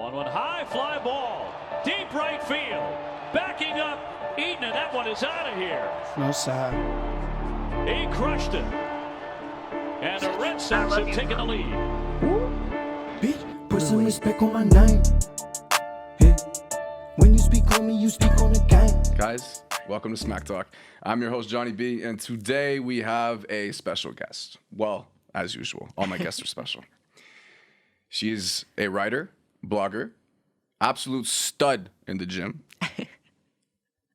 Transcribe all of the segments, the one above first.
1-1 high fly ball. Deep right field. Backing up. Eaton, and that one is out of here. No side. He crushed it. And the Red Sox have taken the lead. Bitch, put some respect on my name. Hey, when you speak on me, you speak on the game. Guys, welcome to Smack Talk. I'm your host, Johnny B, and today we have a special guest. Well, as usual, all my guests are special. She's a writer, blogger, absolute stud in the gym,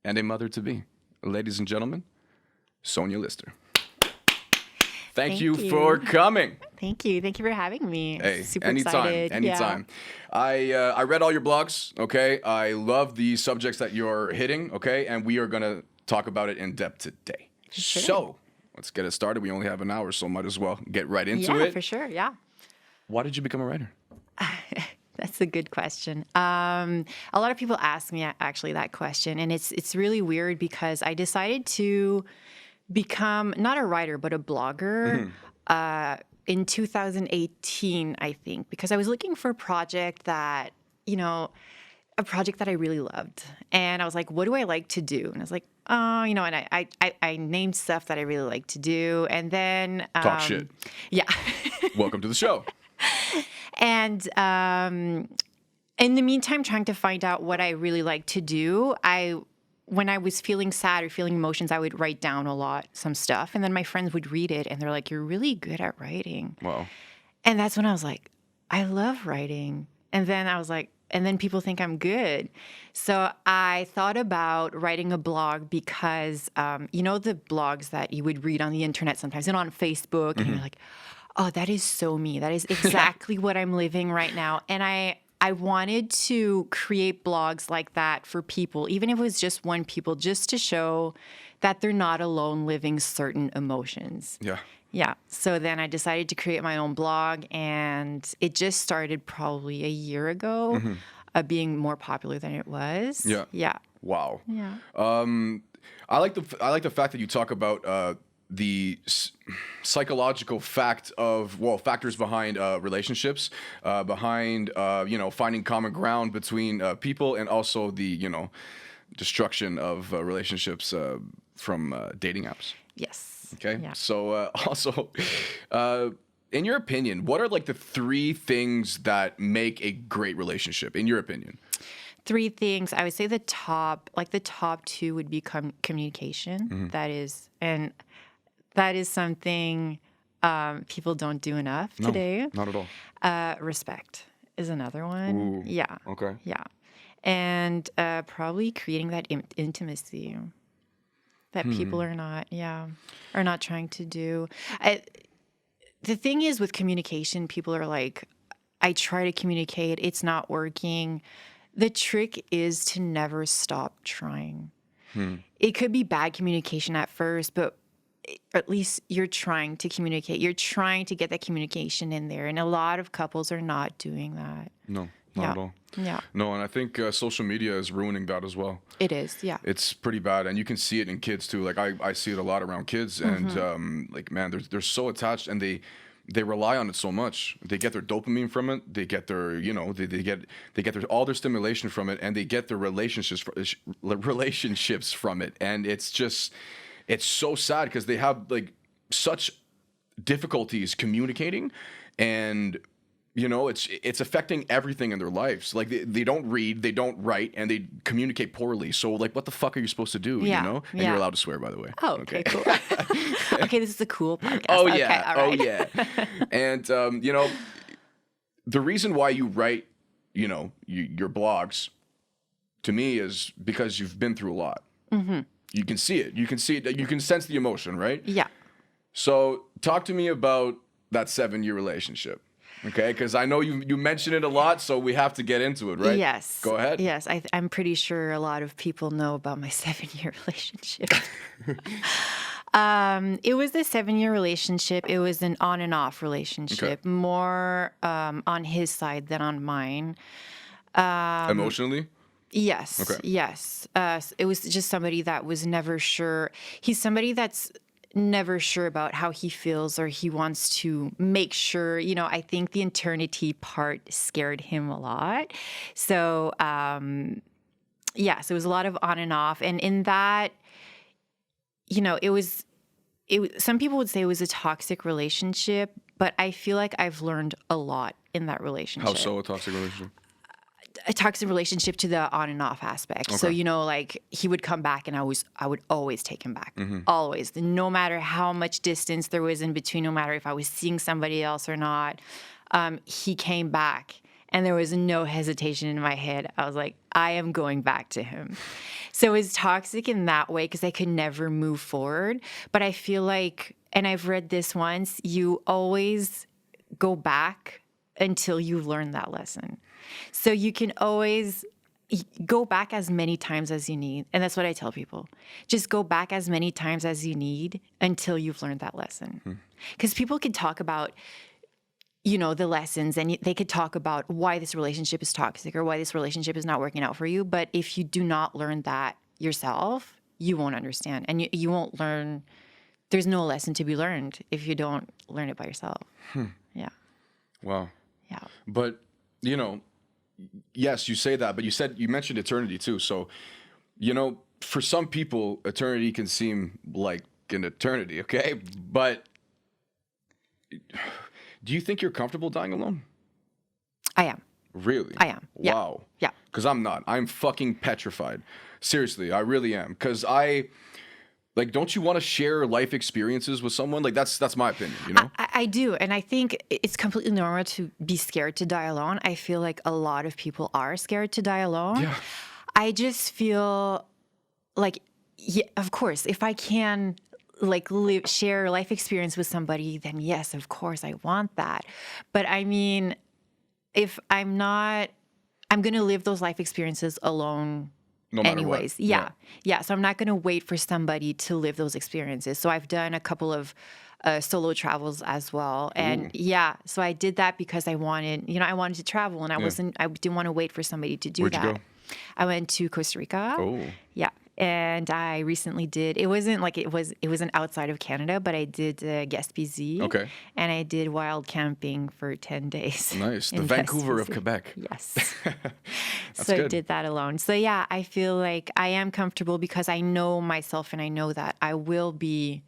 and a mother-to-be. Ladies and gentlemen, Sonia Lister. Thank you for coming. Thank you. Thank you for having me. Hey, Super anytime, excited. anytime. Yeah. I read all your blogs, okay? I love the subjects that you're hitting, okay? And we are going to talk about it in depth today. Sure. So, let's get it started. We only have an hour, so might as well get right into it. Yeah, for sure. Yeah. Why did you become a writer? That's a good question. A lot of people ask me actually that question, and it's really weird because I decided to become not a writer but a blogger in 2018, I think, because I was looking for a project that I really loved, and I was like, what do I like to do? And I was like, and I named stuff that I really like to do, and then Talk shit. Yeah. Welcome to the show. And in the meantime, trying to find out what I really like to do, when I was feeling sad or feeling emotions, I would write down some stuff. And then my friends would read it and they're like, you're really good at writing. Wow. And that's when I was like, I love writing. And then I was like, and then people think I'm good. So I thought about writing a blog because, the blogs that you would read on the internet sometimes and on Facebook, and you're like, oh, that is so me. That is exactly what I'm living right now. And I wanted to create blogs like that for people, even if it was just one people, just to show that they're not alone living certain emotions. Yeah. Yeah. So then I decided to create my own blog, and it just started probably a year ago, being more popular than it was. Yeah. Yeah. Wow. Yeah. I like the fact that you talk about the psychological factors behind relationships, behind finding common ground between people, and also the destruction of relationships from dating apps. Yes. Okay. Yeah. So also, in your opinion, what are like the three things that make a great relationship? In your opinion. Three things. I would say the top two would be communication. That is something people don't do enough today. Not at all. Respect is another one. Ooh, yeah. okay. Yeah. And probably creating that intimacy that people are not trying to do. The thing is with communication, people are like, I try to communicate, it's not working. The trick is to never stop trying. It could be bad communication at first, but at least you're trying to communicate. You're trying to get that communication in there. And a lot of couples are not doing that. No, not at all. Yeah. No, and I think social media is ruining that as well. It is, yeah. It's pretty bad, and you can see it in kids too. Like I see it a lot around kids, and man, they're so attached, and they rely on it so much. They get their dopamine from it. They get their they get all their stimulation from it, and they get their relationships from it. And it's so sad because they have like such difficulties communicating, and it's affecting everything in their lives. Like they don't read, they don't write, and they communicate poorly. So like, what the fuck are you supposed to do? Yeah, And yeah. you're allowed to swear, by the way. Oh, okay, cool. Okay, this is a cool podcast. Oh okay, yeah, all right. oh yeah. And the reason why you write, your blogs, to me, is because you've been through a lot. You can see it. You can sense the emotion, right? Yeah. So talk to me about that 7-year relationship. Okay, because I know you mention it a lot, so we have to get into it, right? Yes. Go ahead. Yes, I'm pretty sure a lot of people know about my 7-year relationship. It was a 7-year relationship. It was an on and off relationship, more on his side than on mine. Emotionally? Yes. Okay. Yes. It was just somebody that was never sure. He's somebody that's never sure about how he feels, or he wants to make sure, I think the eternity part scared him a lot. So, so it was a lot of on and off. And in that, some people would say it was a toxic relationship, but I feel like I've learned a lot in that relationship. How so, a toxic relationship? A toxic relationship to the on and off aspect. So, like he would come back and I would always take him back. Always. No matter how much distance there was in between, no matter if I was seeing somebody else or not, he came back. And there was no hesitation in my head. I was like, I am going back to him. So it was toxic in that way because I could never move forward. But I feel like, and I've read this once, you always go back until you learn that lesson. So you can always go back as many times as you need. And that's what I tell people. Just go back as many times as you need until you've learned that lesson. Because people can talk about the lessons, and they could talk about why this relationship is toxic or why this relationship is not working out for you. But if you do not learn that yourself, you won't understand. And you won't learn. There's no lesson to be learned if you don't learn it by yourself. Yeah. Wow. Yeah. But, yes, you say that, but you mentioned eternity too. So, for some people, eternity can seem like an eternity, okay? But do you think you're comfortable dying alone? I am. Really? I am. Yeah. Wow. Yeah. Because I'm not. I'm fucking petrified. Seriously, I really am. Because don't you want to share life experiences with someone? Like, that's my opinion, I do. And I think it's completely normal to be scared to die alone. I feel like a lot of people are scared to die alone. Yeah. I just feel like, yeah, of course, if I can share life experience with somebody, then yes, of course I want that. But I mean, if I'm not, I'm going to live those life experiences alone no matter anyways. What. Yeah. So I'm not going to wait for somebody to live those experiences. So I've done a couple of solo travels as well. And so I did that because I wanted to travel, and I didn't want to wait for somebody to do Where'd that. you go? I went to Costa Rica. Oh. Yeah. And I recently did, it wasn't outside of Canada, but I did Gaspésie. Okay. And I did wild camping for 10 days. Nice. The in Vancouver of Gaspésie. Quebec. Yes. That's so good. I did that alone. So yeah, I feel like I am comfortable because I know myself, and I know that I will be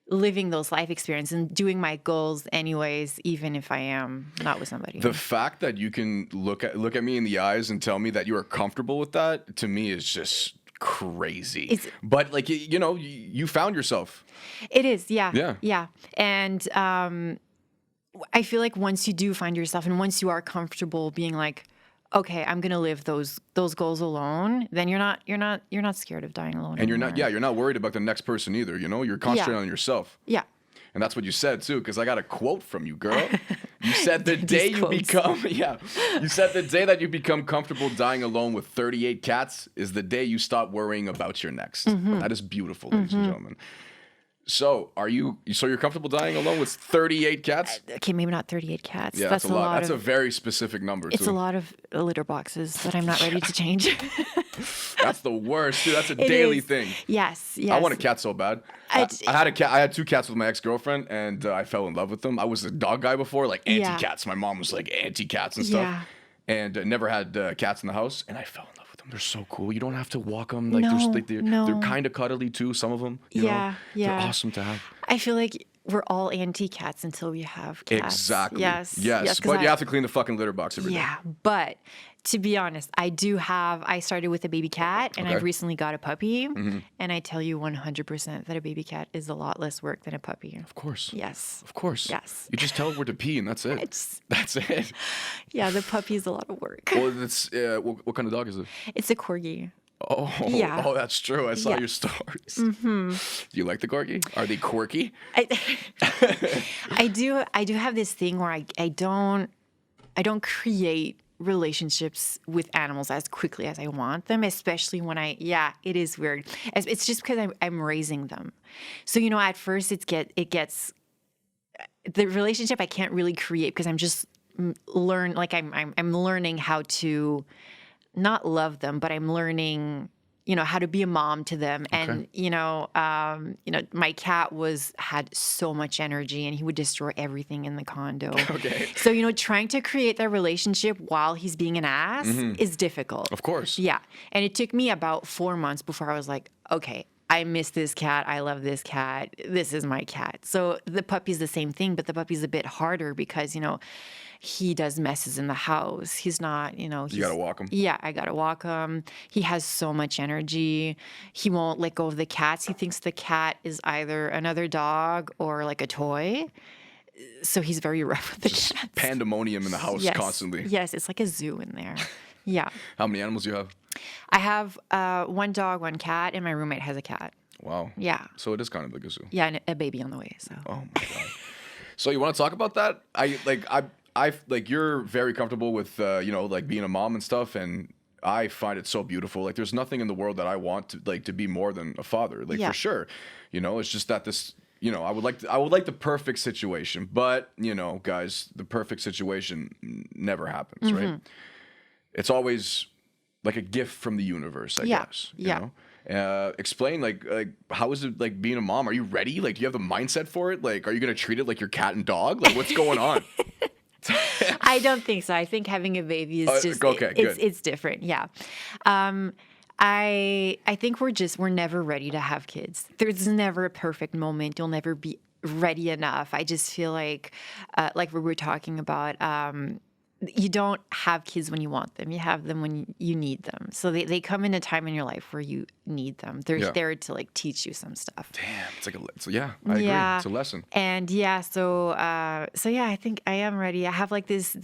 living those life experiences and doing my goals anyways, even if I am not with somebody. The fact that you can look at me in the eyes and tell me that you are comfortable with that, to me, is just crazy. But you found yourself. It is, yeah. Yeah. And I feel like once you do find yourself, and once you are comfortable being like, okay, I'm gonna live those goals alone, then you're not scared of dying alone. And anymore. you're not worried about the next person either. You're concentrating on yourself. Yeah. And that's what you said too, because I got a quote from you, girl. You said the day you said the day that you become comfortable dying alone with 38 cats is the day you stop worrying about your next. That is beautiful, ladies and gentlemen. So you're comfortable dying alone with 38 cats? Okay, maybe not 38 cats. Yeah, that's a lot. That's a very specific number, It's too. a lot of litter boxes that I'm not ready to change. That's the worst, dude. That's a daily thing. Yes. I want a cat so bad. I had a cat. I had 2 cats with my ex-girlfriend, and I fell in love with them. I was a dog guy before, like anti-cats. My mom was like anti-cats and stuff. Yeah. And never had cats in the house, and I fell in love with them. They're so cool. You don't have to walk them. They're kind of cuddly too. Some of them. You know? They're awesome to have. I feel like we're all anti-cats until we have cats. Exactly. Yes. But you have to clean the fucking litter box every day. Yeah, but to be honest, I started with a baby cat, and I've recently got a puppy, and I tell you 100% that a baby cat is a lot less work than a puppy. Of course. Yes. Of course. Yes. You just tell it where to pee, and that's it. That's it. Yeah, the puppy is a lot of work. Well, what kind of dog is it? It's a corgi. Oh, yeah. Oh, that's true. I saw your stories. Do you like the corgi? Are they quirky? I do have this thing where I don't create relationships with animals as quickly as I want them, especially when it is weird. It's just because I'm raising them. So, at first it gets the relationship I can't really create because I'm just I'm learning how to not love them, but I'm learning how to be a mom to them. And, my cat had so much energy and he would destroy everything in the condo. Okay. So, trying to create that relationship while he's being an ass is difficult. Of course. Yeah. And it took me about 4 months before I was like, okay, I miss this cat. I love this cat. This is my cat. So the puppy's the same thing, but the puppy's a bit harder because, he does messes in the house. He's not, You got to walk him. Yeah, I got to walk him. He has so much energy. He won't let go of the cats. He thinks the cat is either another dog or like a toy. So he's very rough with the cats. Pandemonium in the house constantly. Yes, it's like a zoo in there. Yeah. How many animals do you have? I have 1 dog, 1 cat, and my roommate has a cat. Wow. Yeah. So it is kind of like a zoo. Yeah, and a baby on the way. So. Oh my god. So you want to talk about that? I you're very comfortable with being a mom and stuff, and I find it so beautiful. Like there's nothing in the world that I want to be more than a father. Like for sure. It's just that this. I would like the perfect situation, but guys, the perfect situation never happens, right? It's always like a gift from the universe, I guess. You know? Explain like how is it like being a mom? Are you ready? Like, do you have the mindset for it? Like, are you gonna treat it like your cat and dog? Like, what's going on? I don't think so. I think having a baby is just okay, it's different. Yeah. I think we're never ready to have kids. There's never a perfect moment. You'll never be ready enough. I just feel like we were talking about, you don't have kids when you want them. You have them when you need them. So they come in a time in your life where you need them. They're there to like teach you some stuff. Damn, it's like I agree. It's a lesson. And so I think I am ready. I have like this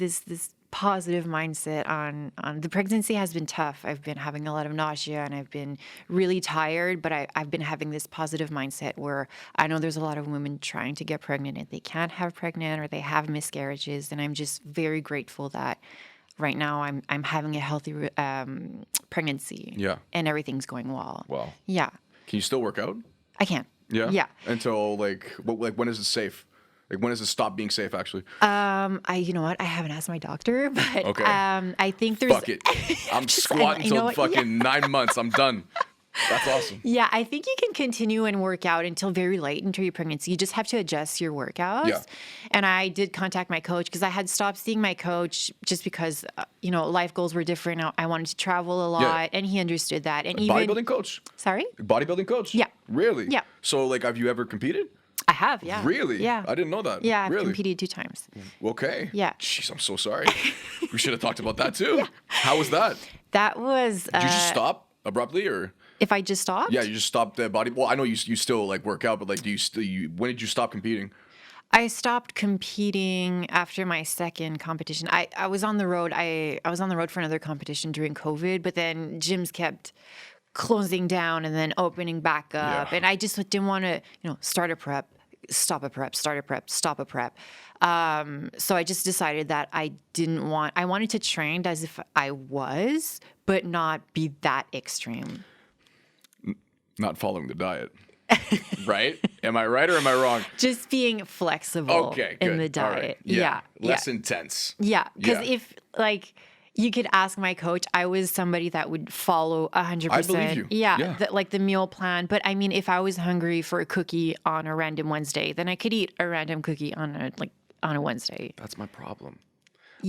positive mindset on the pregnancy has been tough. I've been having a lot of nausea and I've been really tired, but I've been having this positive mindset where I know there's a lot of women trying to get pregnant and they can't have pregnant or they have miscarriages, and I'm just very grateful that right now I'm having a healthy pregnancy. Yeah. And everything's going well. Wow. Yeah. Can you still work out? I can. Yeah. Yeah. Until when is it safe? Like, when does it stop being safe, actually? You know what? I haven't asked my doctor, but okay. I think there's. Fuck it. I'm squatting until fucking 9 months. I'm done. That's awesome. Yeah, I think you can continue and work out until very late into your pregnancy. You just have to adjust your workouts. Yeah. And I did contact my coach because I had stopped seeing my coach just because, life goals were different. I wanted to travel a lot, and he understood that. And even bodybuilding coach? Sorry? Bodybuilding coach? Yeah. Really? Yeah. So, have you ever competed? I have, yeah. Really? Yeah. I didn't know that. Yeah, I've really? competed 2 times. Okay. Yeah. Jeez, I'm so sorry. We should have talked about that too. Yeah. How was that? That was. Did you just stop abruptly, or? If I just stopped? Yeah, you just stopped the body. Well, I know you still work out, but when did you stop competing? I stopped competing after my second competition. I was on the road. I was on the road for another competition during COVID, but then gyms kept closing down and then opening back up. Yeah. And I just didn't want to, start a prep, stop a prep, start a prep, stop a prep. So I just decided that I wanted to train as if I was, but not be that extreme. Not following the diet. Right? Am I right or am I wrong? Just being flexible in the diet. Right. Yeah. Less intense. Yeah. Because if you could ask my coach, I was somebody that would follow 100%. I believe you. Yeah. The meal plan. But I mean, if I was hungry for a cookie on a random Wednesday, then I could eat a random cookie on a Wednesday. That's my problem.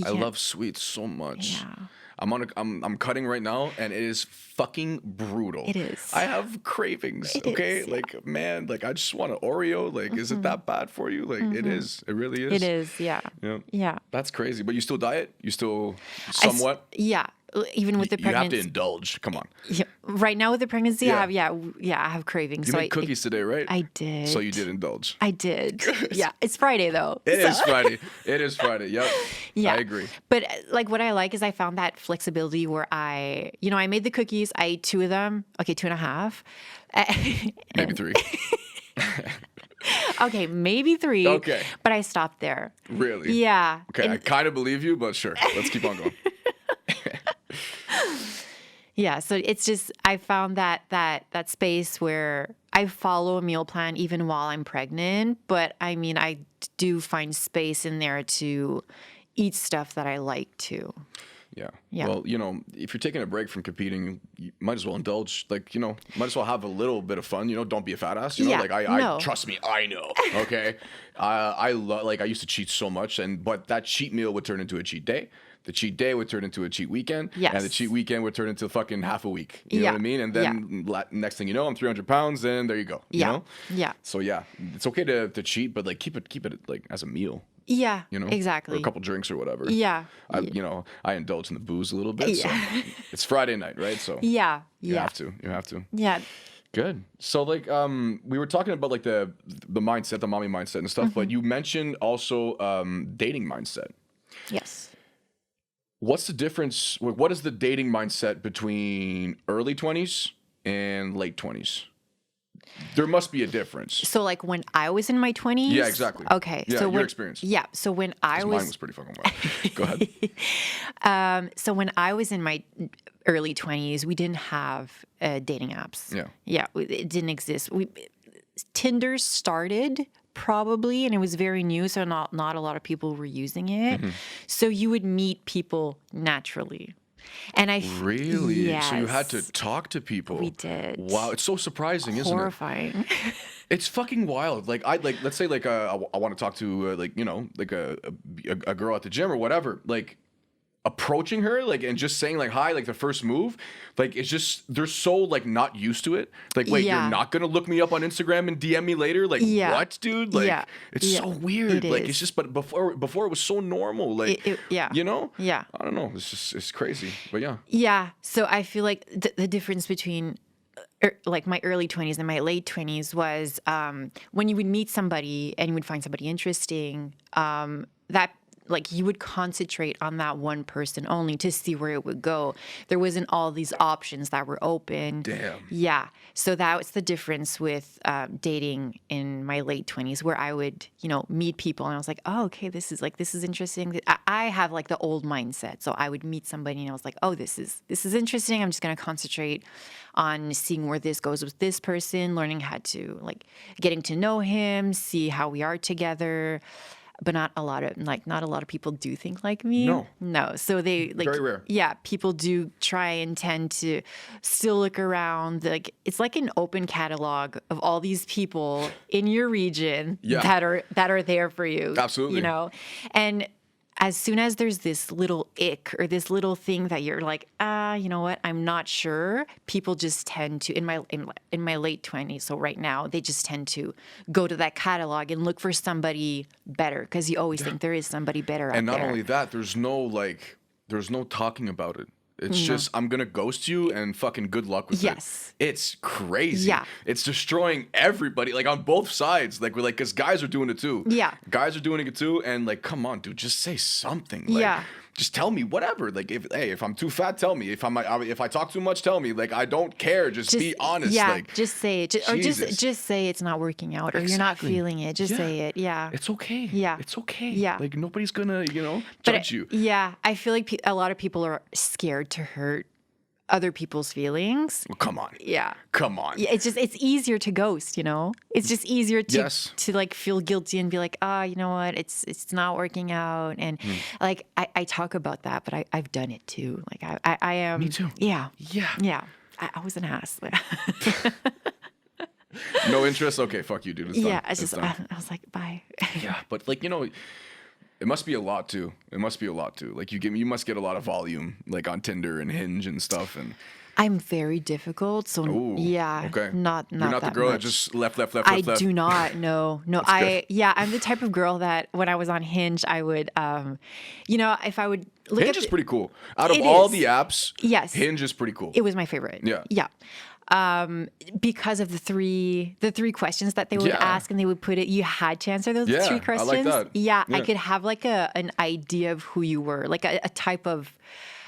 I love sweets so much. Yeah. I'm cutting right now, and it is fucking brutal. It is. I have cravings. It okay, is, yeah. I just want an Oreo. Is it that bad for you? It is. It really is. It is. Yeah. Yeah. Yeah. That's crazy. But you still diet? You still somewhat? Yeah. Even with the You have pregnancy. to indulge. Come on. Yeah. Right now with the pregnancy, Yeah. I have cravings. You made cookies today, right? I did. So you did indulge. I did. Yeah. It's Friday though. It is Friday. It is Friday. Yep. Yeah. I agree. But what I like is I found that flexibility where I made the cookies. I ate 2 of them. Okay, 2.5. Maybe 3. Okay, maybe 3. Okay. But I stopped there. Really? Yeah. Okay, I kind of believe you, but sure. Let's keep on going. Yeah, so it's just I found that space where I follow a meal plan even while I'm pregnant, but I mean I do find space in there to eat stuff that I like to. Yeah. Yeah. Well, you know, if you're taking a break from competing, you might as well indulge. Like, you know, might as well have a little bit of fun. You know, don't be a fat ass. You know, Yeah, like I no. trust me, I know. Okay. I love, like, I used to cheat so much, but that cheat meal would turn into a cheat day. The cheat day would turn into a cheat weekend. Yes. And the cheat weekend would turn into fucking half a week. You know Yeah. what I mean? And then next thing you know, I'm 300 pounds, and there you go. You Yeah. know? Yeah. So yeah, it's okay to cheat, but like keep it like as a meal. Yeah. You know, Exactly. or a couple drinks or whatever. Yeah. You know, I indulge in the booze a little bit. So it's Friday night, right? So Yeah. you Yeah. have to. You have to. Yeah. Good. So like we were talking about like the mindset, the mommy mindset and stuff, but you mentioned also dating mindset. Yes. What's the difference? What is the dating mindset between early 20s and late 20s? There must be a difference. So like when I was in my 20s. Yeah, exactly. Okay. Yeah, so your experience. Yeah. So when I 'Cause was. mine was pretty fucking wild. Go ahead. So when I was in my early 20s, we didn't have dating apps. Yeah. Yeah. It didn't exist. Tinder started probably, and it was very new, so not a lot of people were using it. So you would meet people naturally. And Really? Yes. So you had to talk to people. We did. Wow, it's so surprising, isn't it? Horrifying. It's fucking wild. Like let's say like I want to talk to like you know like a girl at the gym or whatever. Like approaching her like and just saying like hi, like the first move, like it's just they're so like not used to it. Like wait, Yeah. you're not gonna look me up on Instagram and DM me later? Like Yeah. what, dude? Like Yeah. it's Yeah. so weird. It Like is. it's just but before it was so normal. Like Yeah. you know? Yeah. I don't know. It's crazy. But yeah. Yeah. So I feel like the difference between like my early 20s and my late 20s was when you would meet somebody and you would find somebody interesting, that like you would concentrate on that one person only to see where it would go. There wasn't all these options that were open. Damn. Yeah. So that was the difference with dating in my late 20s, where I would, you know, meet people and I was like, oh, okay, this is interesting. I have like the old mindset. So I would meet somebody and I was like, oh, this is interesting. I'm just going to concentrate on seeing where this goes with this person, learning how to like getting to know him, see how we are together. But not a lot of people do think like me. No. So they like Very rare. Yeah, people do try and tend to still look around. Like it's like an open catalog of all these people in your region that are there for you. Absolutely. You know, and as soon as there's this little ick or this little thing that you're like, you know what, I'm not sure, people just tend to, in my late 20s, so right now, they just tend to go to that catalog and look for somebody better, because you always think there is somebody better out there. And not only that, there's no talking about it. It's just, I'm going to ghost you and fucking good luck with it. Yes. It's crazy. Yeah. It's destroying everybody, like on both sides. Like, we're like, because guys are doing it too. Yeah. Guys are doing it too. And like, come on, dude, just say something. Like, Yeah. Just tell me whatever. Like, if I'm too fat, tell me. If I talk too much, tell me. Like, I don't care. Just be honest. Yeah, Like, just say it. Or just say it's not working out, or you're not Exactly. feeling it. Just say it. Yeah. it's okay. Yeah. It's okay. Yeah. Like, nobody's gonna, But judge you. Yeah, I feel like a lot of people are scared to hurt other people's feelings. Well, come on. Yeah. Come on. Yeah, it's easier to ghost, you know? It's just easier to Yes. like feel guilty and be like, you know what? It's not working out. And like I talk about that, but I've done it too. Like I am. Me too. Yeah. Yeah. Yeah. I was an ass. No interest? Okay, fuck you, dude. It's Yeah. done. It's just done. I was like, bye. Yeah, but like it must be a lot too. Like you must get a lot of volume, like on Tinder and Hinge and stuff. And I'm very difficult, so ooh, yeah, okay, not You're not that the girl much. that just left. I do not. No. good. I'm the type of girl that when I was on Hinge, I would, if I would look Hinge at is pretty cool. Out of It all is. the apps, Yes. Hinge is pretty cool. It was my favorite. Yeah. Because of the three questions that they would Yeah. ask, and they would put it. You had to answer those Yeah, three I questions. like that. Yeah, I Yeah. could have like an idea of who you were, like a type of,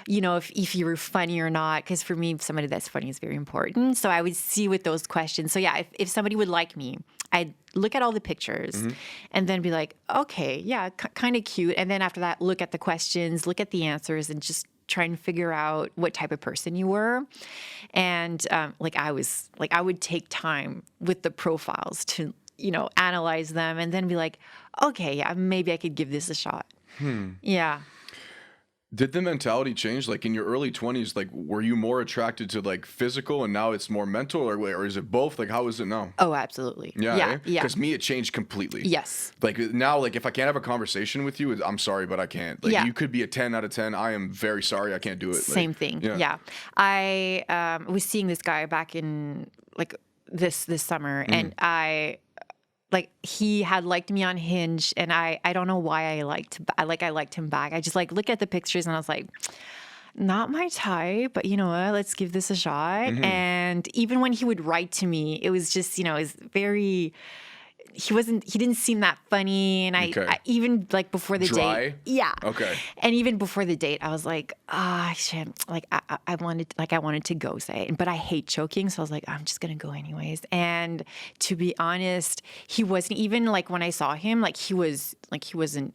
if you were funny or not. Because for me, somebody that's funny is very important. So I would see with those questions. So yeah, if somebody would like me, I'd look at all the pictures and then be like, okay, yeah, kind of cute. And then after that, look at the questions, look at the answers, and just try and figure out what type of person you were. And I would take time with the profiles to, analyze them and then be like, okay, yeah, maybe I could give this a shot. Yeah. Did the mentality change? Like in your early 20s, like were you more attracted to like physical and now it's more mental, or is it both? Like how is it now? Oh, absolutely. Yeah. Because me, it changed completely. Yes. Like now, like if I can't have a conversation with you, I'm sorry, but I can't. Like you could be a 10 out of 10. I am very sorry, I can't do it. Same like, thing. Yeah. I was seeing this guy back in like this summer, and he had liked me on Hinge, and I don't know why I liked him back. I just like look at the pictures and I was like, not my type, but you know what? Let's give this a shot. And even when he would write to me, it was just, it was very, he didn't seem that funny. And I even like before the Dry? date. Yeah. Okay. And even before the date, I was like, shit. Like I wanted to go say it, but I hate choking. So I was like, I'm just going to go anyways. And to be honest, he wasn't even like when I saw him, he wasn't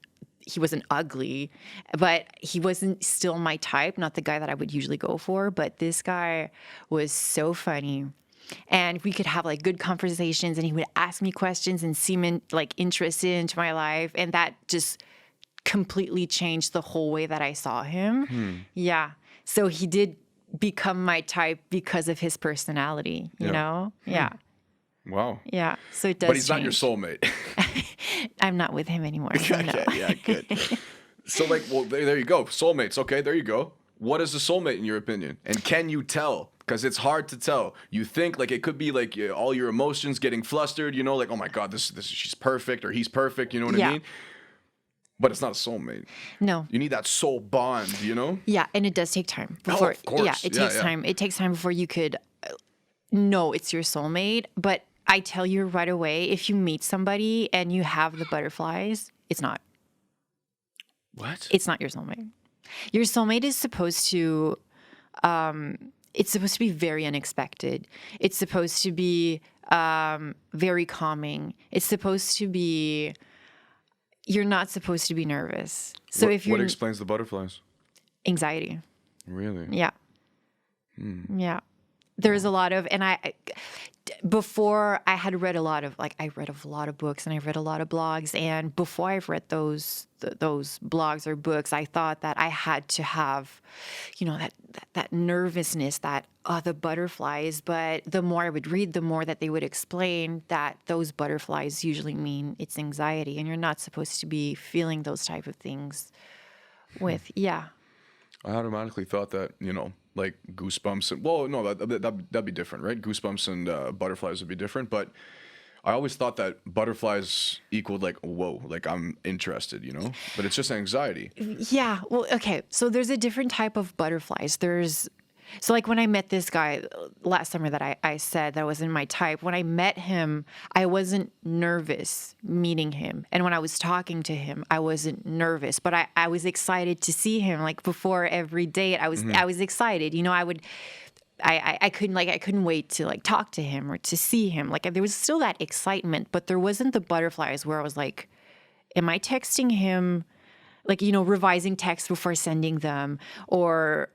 ugly, but he wasn't still my type, not the guy that I would usually go for. But this guy was so funny. And we could have like good conversations, and he would ask me questions and seem interested into my life. And that just completely changed the whole way that I saw him. Yeah. So he did become my type because of his personality, you know? Yeah. Wow. Yeah. So it does. But he's not change. your soulmate. I'm not with him anymore. So no. Okay, yeah, good. So there you go. Soulmates. Okay, there you go. What is a soulmate in your opinion? And can you tell? Because it's hard to tell. You think like it could be like all your emotions getting flustered, like, oh my God, this she's perfect or he's perfect, you know what I mean? But it's not a soulmate. No. You need that soul bond, Yeah, and it does take time before. Of course. Yeah, it takes time. It takes time before you could know it's your soulmate. But I tell you right away, if you meet somebody and you have the butterflies, it's not. What? It's not your soulmate. Your soulmate is supposed to. It's supposed to be very unexpected. It's supposed to be very calming. It's supposed to be. You're not supposed to be nervous. So if you're what explains the butterflies? Anxiety. Really? Yeah. Yeah. There's a lot of, and before I had read a lot of, I read a lot of books and I read a lot of blogs. And before I've read those blogs or books, I thought that I had to have, that nervousness, the butterflies. But the more I would read, the more that they would explain that those butterflies usually mean it's anxiety, and you're not supposed to be feeling those type of things with, I automatically thought that, like goosebumps and, well, no, that'd be different, right? Goosebumps and butterflies would be different, but I always thought that butterflies equaled like, whoa, like I'm interested, but it's just anxiety. Yeah. Well, okay. So there's a different type of butterflies. So like when I met this guy last summer that I said that wasn't my type, when I met him, I wasn't nervous meeting him. And when I was talking to him, I wasn't nervous, but I was excited to see him. Like before every date, I was excited. I couldn't wait to talk to him or to see him. Like there was still that excitement, but there wasn't the butterflies where I was like, am I texting him? Revising texts before sending them, or,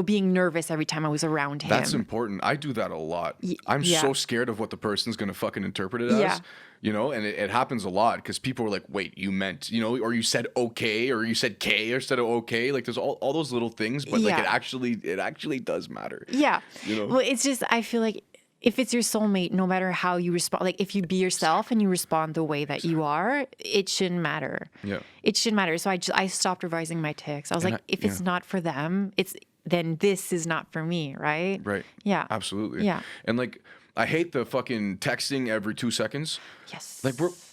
being nervous every time I was around him. That's important. I do that a lot. I'm so scared of what the person's going to fucking interpret it as, and it happens a lot because people are like, wait, you meant, or you said okay, or you said K instead of okay. Like there's all those little things, but it actually does matter. Yeah. Well, it's just, I feel like if it's your soulmate, no matter how you respond, like if you be yourself and you respond the way that you are, it shouldn't matter. Yeah. It shouldn't matter. So I stopped revising my texts. I was if it's not for them, then this is not for me, right? Right. Yeah. Absolutely. Yeah. And I hate the fucking texting every 2 seconds. Yes.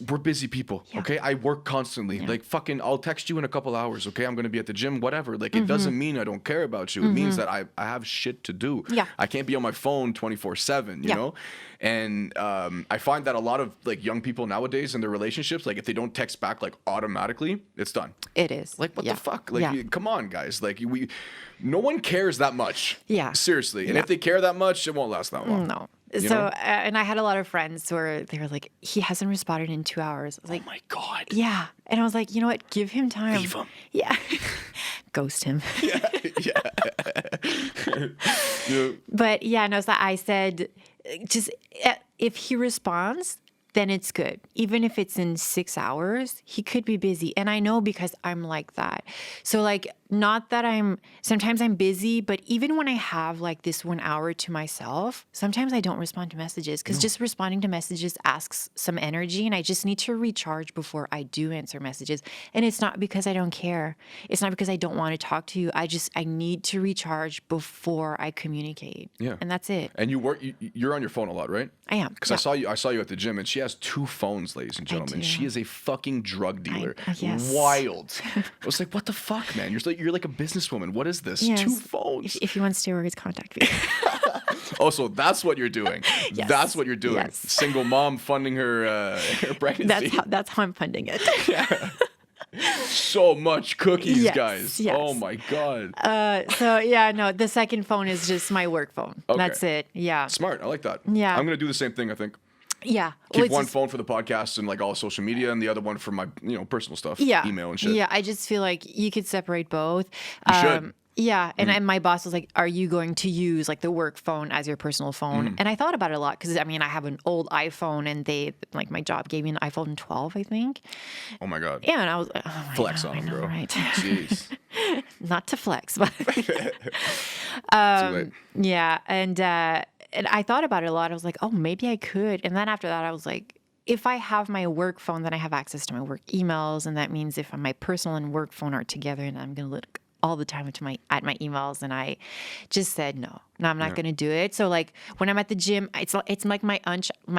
We're busy people, okay? I work constantly. Yeah. I'll text you in a couple hours, okay? I'm going to be at the gym, whatever. It doesn't mean I don't care about you. It means that I have shit to do. Yeah. I can't be on my phone 24/7, you know? And I find that a lot of young people nowadays in their relationships, if they don't text back automatically, it's done. It is. What the fuck? Come on, guys. No one cares that much. Yeah. Seriously. And if they care that much, it won't last that long. No. So, and I had a lot of friends where they were like, he hasn't responded in 2 hours. I was like, oh my God. Yeah. And I was like, you know what? Give him time. Leave him. Yeah. Ghost him. Yeah. But so I said, just if he responds, then it's good. Even if it's in 6 hours, he could be busy. And I know because I'm like that. So like, not that sometimes I'm busy, but even when I have like this 1 hour to myself, sometimes I don't respond to messages because just responding to messages asks some energy and I just need to recharge before I do answer messages. And it's not because I don't care. It's not because I don't want to talk to you. I need to recharge before I communicate. Yeah. And that's it. And you're on your phone a lot, right? I am. Because I saw you at the gym, and she has 2 phones, ladies and gentlemen. do. She is a fucking drug dealer. Yes. Wild. I was like, what the fuck, man? You're like a businesswoman. What is this? Yes. 2 phones. If you want steroids, contact me. Oh, so that's what you're doing. Yes. That's what you're doing. Yes. Single mom funding her pregnancy. That's how I'm funding it. So much cookies, Yes, guys. yes. Oh my god. So yeah, no, the second phone is just my work phone. Okay. That's it. Yeah. Smart. I like that. Yeah. I'm gonna do the same thing, I think. Yeah. Keep it's one just- phone for the podcast and like all social media, and the other one for my personal stuff, Yeah. email and shit. Yeah. I just feel like you could separate both. You should. Yeah, and my boss was like, "Are you going to use like the work phone as your personal phone?" And I thought about it a lot because I mean I have an old iPhone, and they like my job gave me an iPhone 12, I think. Oh my god. Yeah, and I was like, oh my Flex God, on I him, know, bro. right? Jeez. Not to flex, but Too late. yeah, and I thought about it a lot. I was like, oh, maybe I could. And then after that, I was like, if I have my work phone, then I have access to my work emails, and that means if my personal and work phone are together, and I'm gonna look all the time at my emails, and I just said no, I'm not gonna do it. So like when I'm at the gym, it's like my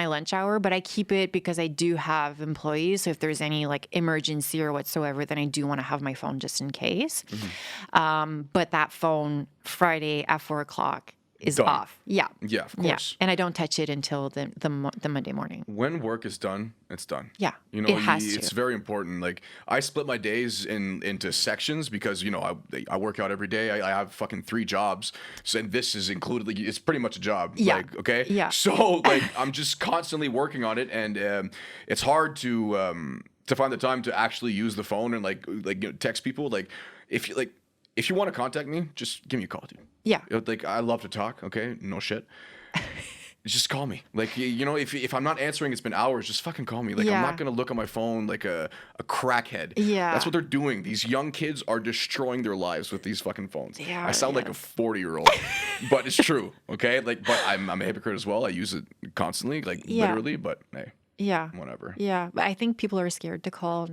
lunch hour, but I keep it because I do have employees. So if there's any like emergency or whatsoever, then I do want to have my phone just in case. But that phone Friday at 4:00 is Done. off. Yeah. Yeah, of course. And I don't touch it until the Monday morning. When work is done, it's done. Yeah, You know, it has to. it's very important. Like I split my days into sections because I work out every day. I have fucking 3 jobs, so and this is included. Like, it's pretty much a job. Yeah. Like, okay. Yeah. So like I'm just constantly working on it, and it's hard to find the time to actually use the phone and text people. Like if you want to contact me, just give me a call, dude. Yeah. Like I love to talk. Okay, no shit. Just call me. Like if I'm not answering, it's been hours. Just fucking call me. Like I'm Yeah. not gonna look at my phone like a crackhead. Yeah. That's what they're doing. These young kids are destroying their lives with these fucking phones. They are, I sound like a yes. 40-year-old, but it's true. Okay, but I'm a hypocrite as well. I use it constantly, Yeah. literally. But hey, Yeah. whatever. Yeah. But I think people are scared to call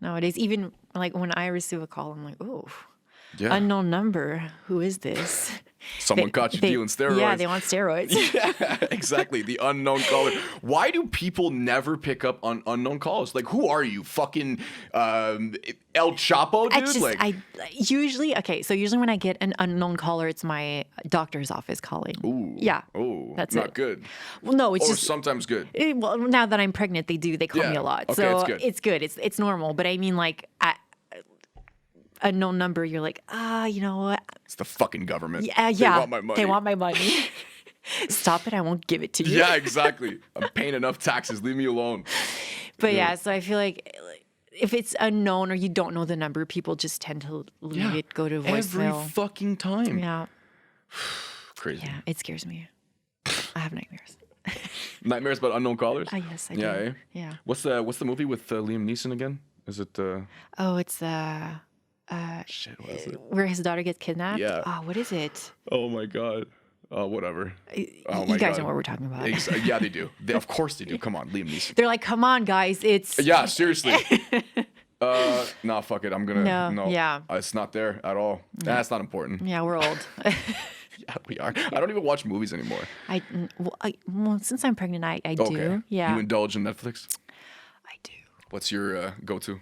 nowadays. Even like when I receive a call, I'm like, oh, Yeah. unknown number. Who is this? Someone caught you dealing steroids. Yeah, they want steroids. Yeah, exactly. The unknown caller. Why do people never pick up on unknown calls? Like, who are you? Fucking El Chapo, dude? Usually when I get an unknown caller, it's my doctor's office calling. Ooh. Yeah. Oh, That's not it. good. Well, no, it's Or just sometimes good. well, now that I'm pregnant, they call me Yeah. a lot. Okay, So it's good. It's normal. But I mean, like, unknown number, you're like, you know what? It's the fucking government. Yeah. They want my money. They want my money. Stop it. I won't give it to you. Yeah, exactly. I'm paying enough taxes. Leave me alone. But yeah, so I feel like if it's unknown or you don't know the number, people just tend to leave it go to Every voicemail. fucking time. Yeah. Crazy. Yeah. It scares me. I have nightmares. Nightmares about unknown callers? Yes, I Yeah, do. eh? Yeah. What's the movie with Liam Neeson again? Is it Oh, it's shit, what is it? where his daughter gets kidnapped. Yeah. Oh, what is it? Oh my god. Whatever. Oh You my guys God. know what we're talking about. Yeah, they do. Of course they do. Come on, Liam Neeson. They're like, come on, guys. It's Yeah, seriously. Nah, fuck it. I'm gonna No, yeah. It's not there at all. That's not important. Yeah, we're old. Yeah, we are. I don't even watch movies anymore. Well, since I'm pregnant, I do. Okay. Yeah, You indulge in Netflix? I do. What's your go-to?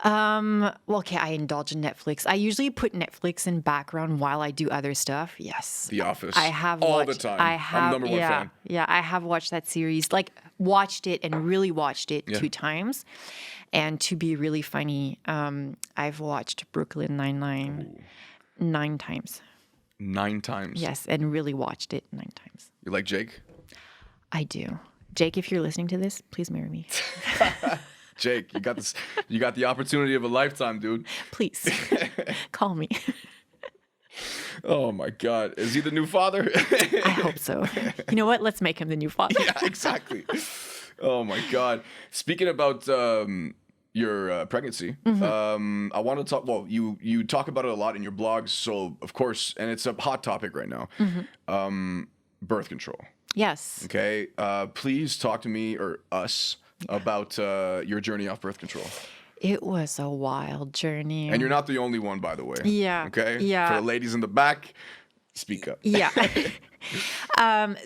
Well, okay, I indulge in Netflix. I usually put Netflix in background while I do other stuff. Yes. The Office. I have all watched, the time. I have, I'm number one yeah, fan. Yeah, I have watched that series. Like watched it and really watched it Yeah. 2 times. And to be really funny, I've watched Brooklyn Nine-Nine 9 times. 9 times. Yes, and really watched it 9 times. You like Jake? I do. Jake, if you're listening to this, please marry me. Jake, you got this. You got the opportunity of a lifetime, dude. Please call me. Oh my God, is he the new father? I hope so. You know what? Let's make him the new father. Yeah, exactly. Oh my God. Speaking about your pregnancy, I want to talk. Well, you talk about it a lot in your blogs, so of course, and it's a hot topic right now. Birth control. Yes. Okay. Please talk to me or us about your journey off birth control. It was a wild journey. And you're not the only one, by the way. Yeah. Okay. Yeah. For the ladies in the back, speak up. Yeah.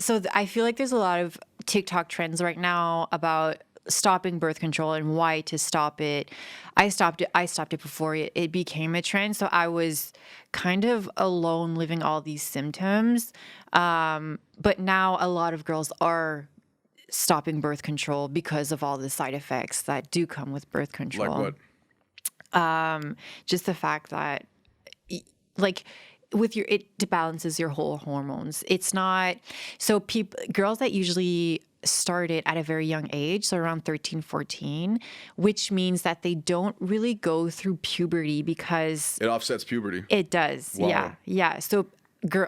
So I feel like there's a lot of TikTok trends right now about stopping birth control and why to stop it. I stopped it before it became a trend. So I was kind of alone living all these symptoms. But now a lot of girls are stopping birth control because of all the side effects that do come with birth control. Like what? Just the fact that like with it balances your whole hormones. It's not so girls that usually start it at a very young age, so around 13, 14, which means that they don't really go through puberty because It offsets puberty. it does. Wow. Yeah. Yeah. So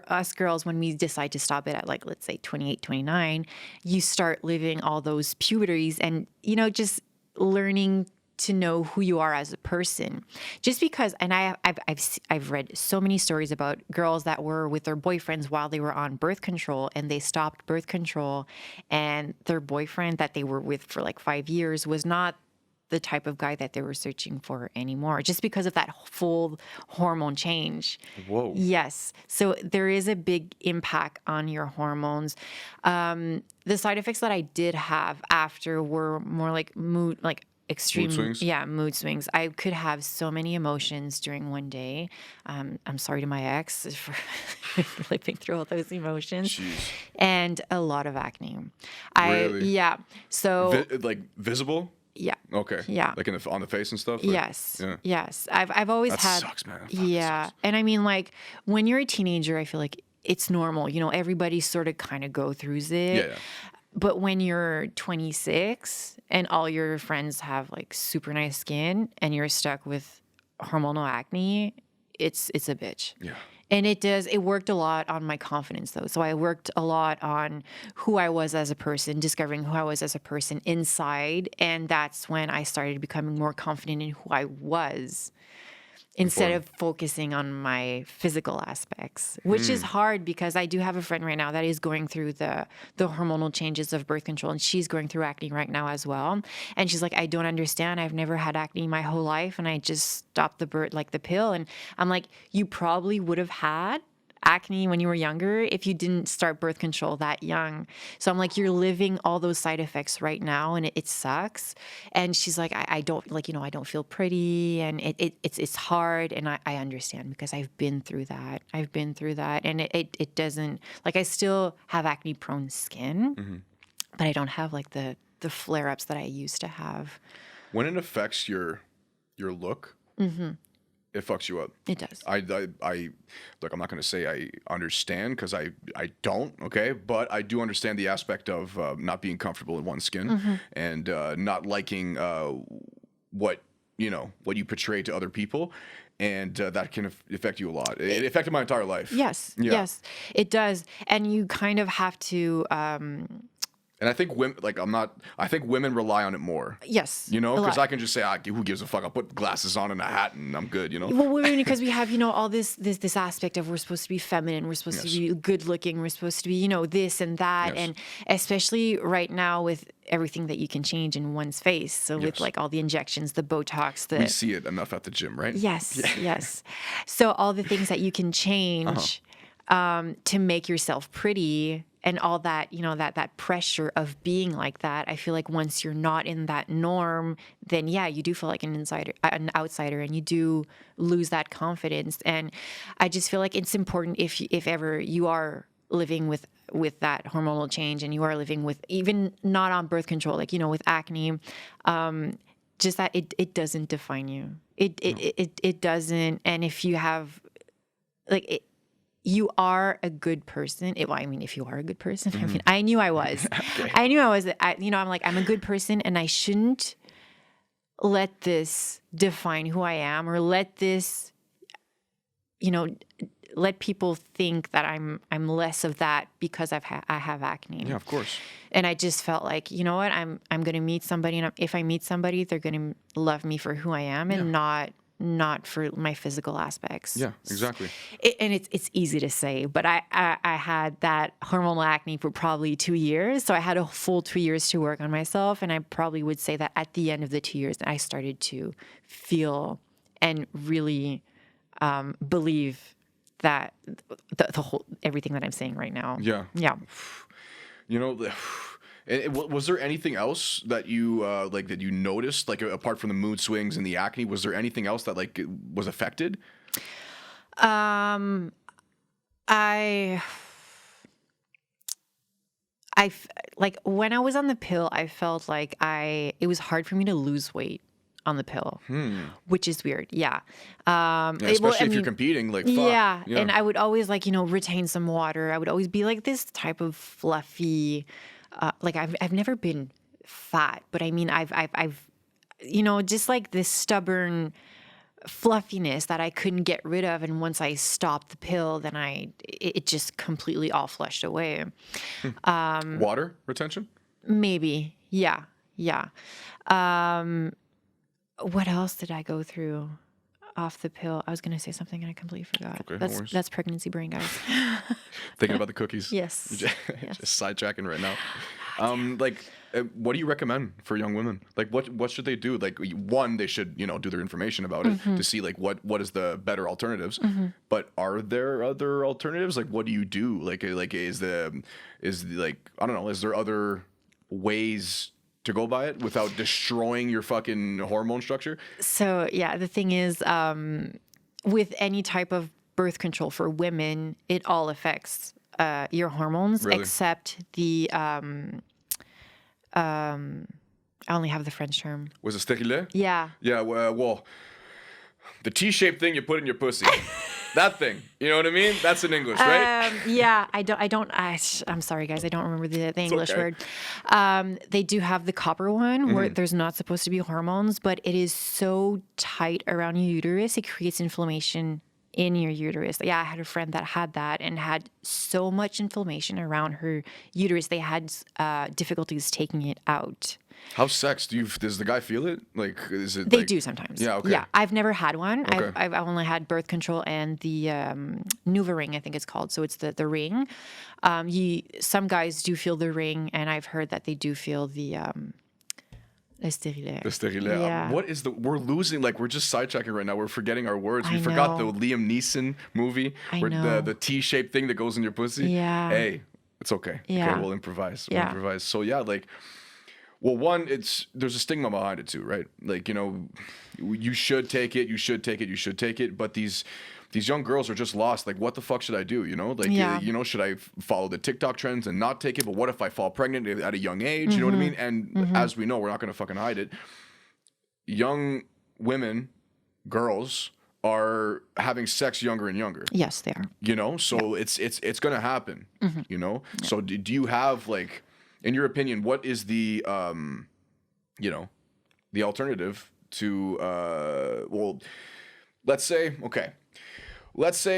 us girls, when we decide to stop it at like, let's say 28, 29, you start living all those puberties and, just learning to know who you are as a person. Just because, and I've read so many stories about girls that were with their boyfriends while they were on birth control and they stopped birth control and their boyfriend that they were with for like 5 years was not the type of guy that they were searching for anymore, just because of that full hormone change. Whoa. Yes. So there is a big impact on your hormones. The side effects that I did have after were more like mood, like extreme. Mood swings? Yeah, mood swings. I could have so many emotions during one day. I'm sorry to my ex for living through all those emotions. Jeez. And a lot of acne. Really? Yeah. So Like visible? yeah. Okay. Yeah. Like on the face and stuff? Like, Yes. Yeah. Yes. I've always That had. sucks, man. That fucking Yeah. sucks. And I mean, like when you're a teenager, I feel like it's normal. Everybody sort of kind of go through it. Yeah. But when you're 26 and all your friends have like super nice skin and you're stuck with hormonal acne, it's a bitch. Yeah. And it worked a lot on my confidence though. So I worked a lot on who I was as a person, discovering who I was as a person inside. And that's when I started becoming more confident in who I was instead of focusing on my physical aspects, which is hard because I do have a friend right now that is going through the hormonal changes of birth control and she's going through acne right now as well. And she's like, I don't understand. I've never had acne my whole life and I just stopped the pill. And I'm like, you probably would have had acne when you were younger if you didn't start birth control that young. So I'm like, you're living all those side effects right now and it sucks. And she's like, I don't I don't feel pretty and it's hard. And I understand because I've been through that. And it doesn't, like I still have acne prone skin, but I don't have like the flare ups that I used to have. When it affects your look, it fucks you up. It does. I look, I'm not going to say I understand because I don't, okay? But I do understand the aspect of not being comfortable in one's skin and not liking what you portray to other people. And that can affect you a lot. It affected my entire life. Yes. Yeah. Yes, it does. And you kind of have to... And I think women rely on it more. yes. Because I can just say, who gives a fuck? I'll put glasses on and a hat and I'm good, Well, women, because we have, all this aspect of we're supposed to be feminine, we're supposed to be good looking, we're supposed to be, this and that. Yes. And especially right now with everything that you can change in one's face. So with Yes. like all the injections, the Botox, we see it enough at the gym, right? Yes, yes. So all the things that you can change to make yourself pretty and all that, that pressure of being like that. I feel like once you're not in that norm, then yeah, you do feel like an outsider, and you do lose that confidence. And I just feel like it's important if ever you are living with that hormonal change and you are living with even not on birth control, like, with acne, just that it doesn't define you. It doesn't. And if you have you are a good person. If you are a good person, I knew I was. Okay. I knew I was. I'm like, I'm a good person, and I shouldn't let this define who I am, or let this, let people think that I'm less of that because I have acne. Yeah, of course. And I just felt like, you know what, I'm going to meet somebody, and if I meet somebody, they're going to love me for who I am and not for my physical aspects. Yeah, exactly. And it's easy to say, but I had that hormonal acne for probably 2 years. So I had a full 2 years to work on myself. And I probably would say that at the end of the 2 years, I started to feel and really believe that the whole, everything that I'm saying right now. Yeah. Yeah. You know, was there anything else that you like that you noticed, like apart from the mood swings and the acne? Was there anything else that like was affected? Like when I was on the pill, I felt like it was hard for me to lose weight on the pill, which is weird. Yeah. Especially if you're competing, like, fuck. Yeah. And I would always retain some water. I would always be like this type of fluffy, like I've never been fat, but I mean, I've just like this stubborn fluffiness that I couldn't get rid of. And once I stopped the pill, then it just completely all flushed away. Water retention? Maybe. Yeah. Yeah. What else did I go through off the pill? I was going to say something and I completely forgot. Okay, no worries. That's pregnancy brain, guys. Thinking about the cookies. Yes. Just sidetracking right now. What do you recommend for young women? Like, what should they do? Like, one, they should, do their information about it to see like what is the better alternatives. But are there other alternatives? Like, what do you do? Like is I don't know, is there other ways to go by it without destroying your fucking hormone structure? So yeah, the thing is, with any type of birth control for women, it all affects your hormones, Really? except the I only have the French term. Was it stérilé? Yeah. Yeah, well, the T-shaped thing you put in your pussy. That thing. You know what I mean? That's in English, right? Yeah, I'm sorry, guys. I don't remember the English okay. word. They do have the copper one where there's not supposed to be hormones, but it is so tight around your uterus. It creates inflammation in your uterus. Yeah, I had a friend that had that and had so much inflammation around her uterus. They had difficulties taking it out. How's sex? Does the guy feel it? Like, is it? They do sometimes. Yeah. Okay. Yeah, I've never had one. Okay. I've only had birth control and the NuvaRing, I think it's called. So it's the ring. Some guys do feel the ring, and I've heard that they do feel the stérilet. The stérilet. Yeah. What is we're losing, like, we're just sidetracking right now. We're forgetting our words. We I forgot the know. Liam Neeson movie where know. the T-shaped thing that goes in your pussy. Yeah. Hey, it's okay. Yeah. Okay, we'll improvise. Yeah. So yeah, like, well, one, there's a stigma behind it too, right? Like, you should take it, you should take it, you should take it. But these young girls are just lost. Like, what the fuck should I do? Like, Yeah. should I follow the TikTok trends and not take it? But what if I fall pregnant at a young age? You know what I mean? And as we know, we're not going to fucking hide it. Young women, girls, are having sex younger and younger. Yes, they are. So it's going to happen. So do you have, like, in your opinion, what is the the alternative to let's say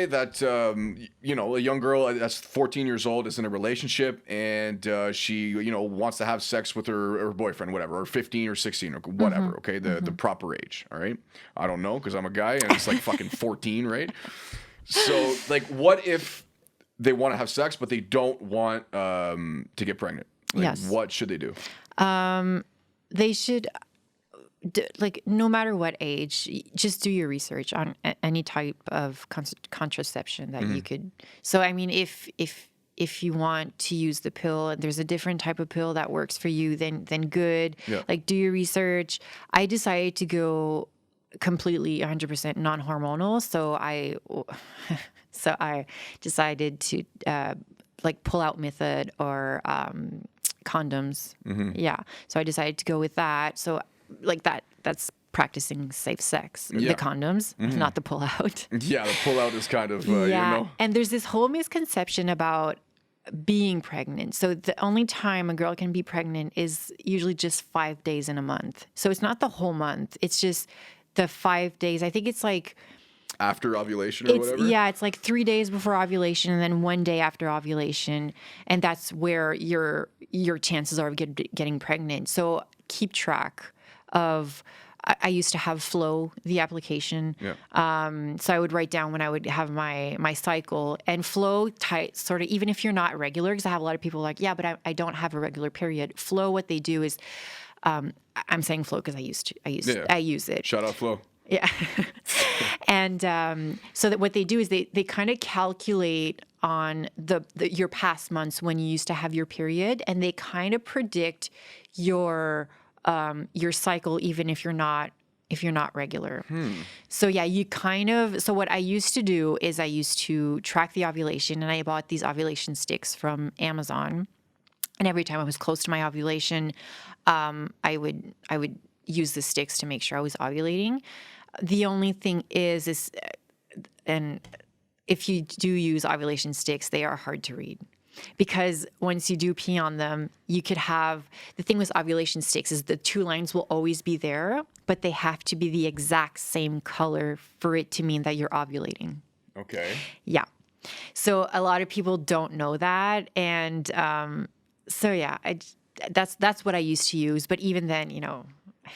that a young girl that's 14 years old is in a relationship and she wants to have sex with her boyfriend, whatever, or 15 or 16 or whatever. Okay, the proper age. All right, I don't know because I'm a guy and it's like fucking 14, right? So, like, what if they want to have sex but they don't want to get pregnant? Like, Yes. What should they do? They should, like, no matter what age, just do your research on any type of contraception that you could. So, I mean, if you want to use the pill and there's a different type of pill that works for you, then good. Yeah. Like, do your research. I decided to go completely 100% non-hormonal, so I decided to like pull-out method or condoms. Yeah. So I decided to go with that. So, like, that's practicing safe sex. Yeah. The condoms, not the pull-out. Yeah, the pull-out is kind of And there's this whole misconception about being pregnant. So the only time a girl can be pregnant is usually just 5 days in a month. So it's not the whole month. It's just the 5 days. I think it's like after ovulation or whatever? Yeah, it's like 3 days before ovulation and then 1 day after ovulation, and that's where your chances are of getting pregnant. So keep track of. I used to have Flow, the application. Yeah. So I would write down when I would have my cycle, and Flow sort of, even if you're not regular, because I have a lot of people like, yeah, but I don't have a regular period. Flow, what they do is, I'm saying Flow because I use it. Shout out Flo. Yeah. And so that what they do is they kind of calculate on your past months when you used to have your period, and they kind of predict your cycle even if you're not regular. So yeah, so what I used to do is I used to track the ovulation, and I bought these ovulation sticks from Amazon. And every time I was close to my ovulation, I would use the sticks to make sure I was ovulating. The only thing is and if you do use ovulation sticks, they are hard to read. Because once you do pee on them, you could have, the thing with ovulation sticks is the 2 lines will always be there, but they have to be the exact same color for it to mean that you're ovulating. Okay. Yeah. So a lot of people don't know that. And so yeah, that's what I used to use. But even then, I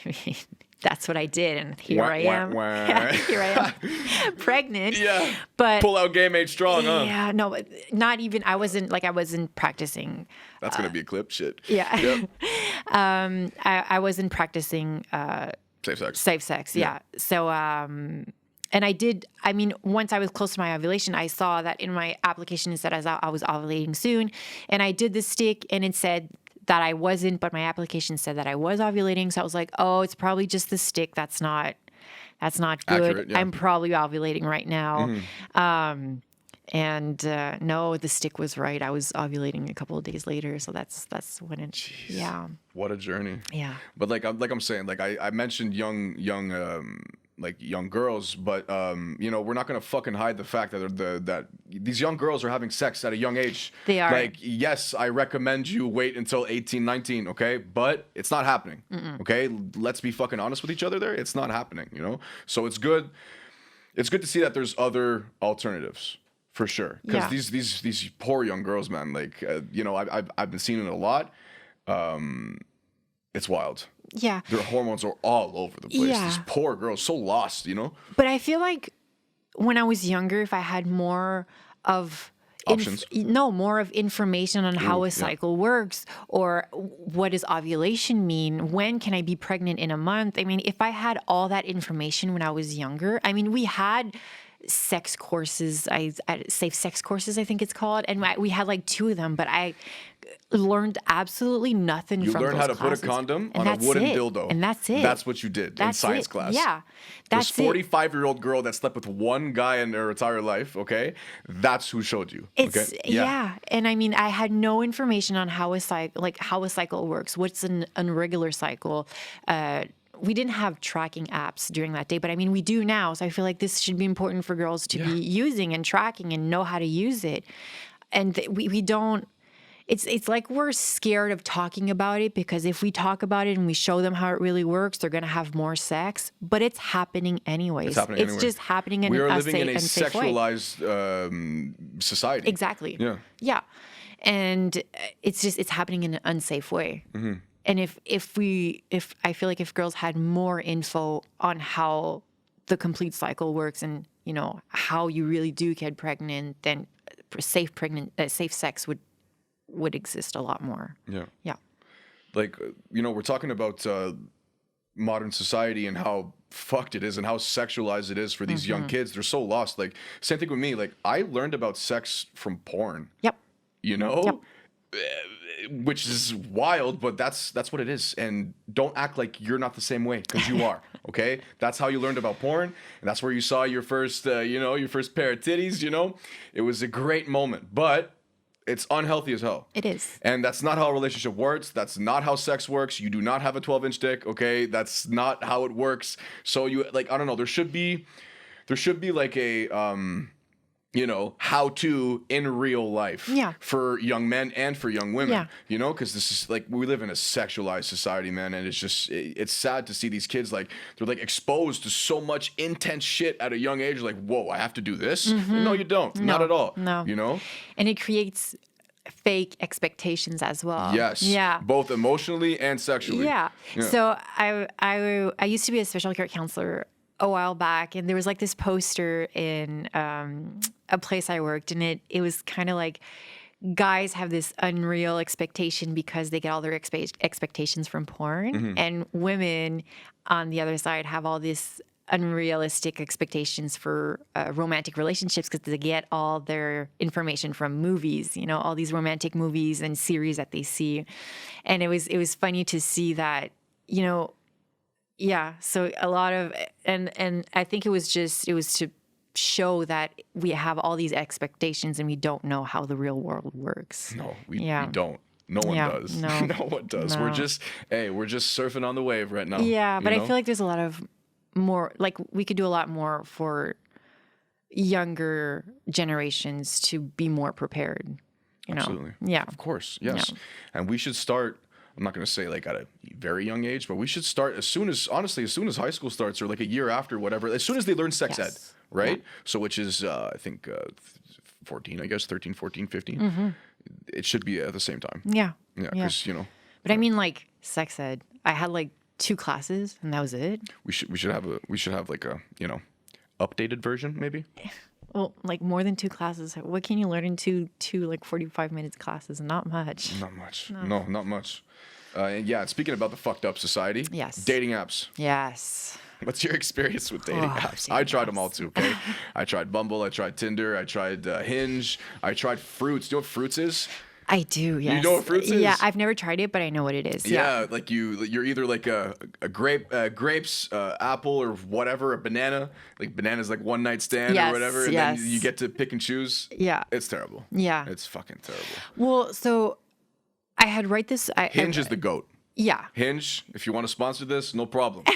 mean, that's what I did, and here I am. Here I am, pregnant. Yeah. But pull out game age strong, huh? Yeah, no, not even. I wasn't practicing. That's gonna be a clip. Shit. Yeah. Yep. I wasn't practicing Safe sex. safe sex. Yeah. So and I did. I mean, once I was close to my ovulation, I saw that in my application it said I was ovulating soon, and I did the stick, and it said that I wasn't, but my application said that I was ovulating. So I was like, oh, it's probably just the stick. That's not good. Accurate, yeah. I'm probably ovulating right now. No, the stick was right. I was ovulating a couple of days later. So that's when it, Jeez, yeah. What a journey. Yeah. But like I'm saying, like I mentioned young girls, but we're not gonna fucking hide the fact that these young girls are having sex at a young age. They are. Like, yes, I recommend you wait until 18, 19, okay? But it's not happening. Okay? Let's be fucking honest with each other there. It's not happening, So it's good to see that there's other alternatives. For sure. Because these poor young girls, man, like I've been seeing it a lot. It's wild. Yeah. Their hormones are all over the place. Yeah. These poor girls, so lost, But I feel like when I was younger, if I had more of options, more of information on how a cycle works, or what does ovulation mean? When can I be pregnant in a month? I mean, if I had all that information when I was younger, I mean, we had sex courses, safe sex courses, I think it's called, and we had like 2 of them, but I learned absolutely nothing from those learned how to classes. put a condom And on a wooden it. dildo, and that's it. That's what you did in science class. Yeah, that's this 45-year-old girl that slept with one guy in her entire life. Okay, that's who showed you. It's yeah. And I mean, I had no information on how a cycle works. What's an irregular cycle? We didn't have tracking apps during that day, but I mean, we do now. So I feel like this should be important for girls to be using and tracking and know how to use it. And we don't. It's like we're scared of talking about it, because if we talk about it and we show them how it really works, they're going to have more sex. But it's happening anyways. It's just happening in we are a living in a unsafe way. sexualized society. Exactly. Yeah. Yeah. And it's happening in an unsafe way. And if I feel like if girls had more info on how the complete cycle works, and how you really do get pregnant, then safe sex would exist a lot more. Yeah. Yeah. Like, we're talking about modern society and how fucked it is and how sexualized it is for these young kids. They're so lost. Like, same thing with me. Like, I learned about sex from porn. Yep. Yep. Which is wild, but that's what it is. And don't act like you're not the same way, because you are. Okay, that's how you learned about porn, and that's where you saw your first, your first pair of titties. It was a great moment, but it's unhealthy as hell. It is. And that's not how a relationship works. That's not how sex works. You do not have a 12-inch dick. Okay, that's not how it works. So I don't know. There should be like a you know, how to in real life for young men and for young women, you know, because this is like, we live in a sexualized society, man. And it's just, it's sad to see these kids, like, they're like exposed to so much intense shit at a young age. Like, whoa, I have to do this? No, you don't. Not at all. No. You know? And it creates fake expectations as well. Yes. Yeah. Both emotionally and sexually. Yeah. So I used to be a special care counselor a while back, and there was like this poster in a place I worked, and it was kind of like guys have this unreal expectation because they get all their expectations from porn, and women on the other side have all this unrealistic expectations for romantic relationships because they get all their information from movies, you know, all these romantic movies and series that they see. And it was funny to see that, you know, so a lot of, and I think it was to show that we have all these expectations and we don't know how the real world works. No, we don't. No one does. No. No one does. No. We're just surfing on the wave right now. Yeah, but you know? I feel like there's a lot of more, like we could do a lot more for younger generations to be more prepared. You know? Absolutely. Yeah. Of course. Yes. Yeah. And we should start, I'm not going to say like at a very young age, but we should start as soon as high school starts, or like a year after, whatever, as soon as they learn sex ed, right? Yeah. So which is, I think 14, I guess, 13, 14, 15. It should be at the same time. Yeah. Yeah. Because, you know. But I mean, like sex ed, I had like 2 classes and that was it. We should have like a, you know, updated version maybe. Well, like more than 2 classes. What can you learn in two like 45 minutes classes? Not much. Not much. No, not much. And yeah, speaking about the fucked up society. Yes. Dating apps. Yes. What's your experience with dating apps? I tried them all too, okay? I tried Bumble, I tried Tinder, I tried Hinge, I tried Fruits. Do you know what Fruits is? I do, yes. You know what Fruits is? Yeah, I've never tried it, but I know what it is. Yeah, like you're either like a grapes, apple, or whatever, a banana. Like banana's like one night stand or whatever, and then you get to pick and choose. Yeah. It's terrible. Yeah. It's fucking terrible. Well, so I had write this. Hinge is the GOAT. Yeah. Hinge, if you want to sponsor this, no problem.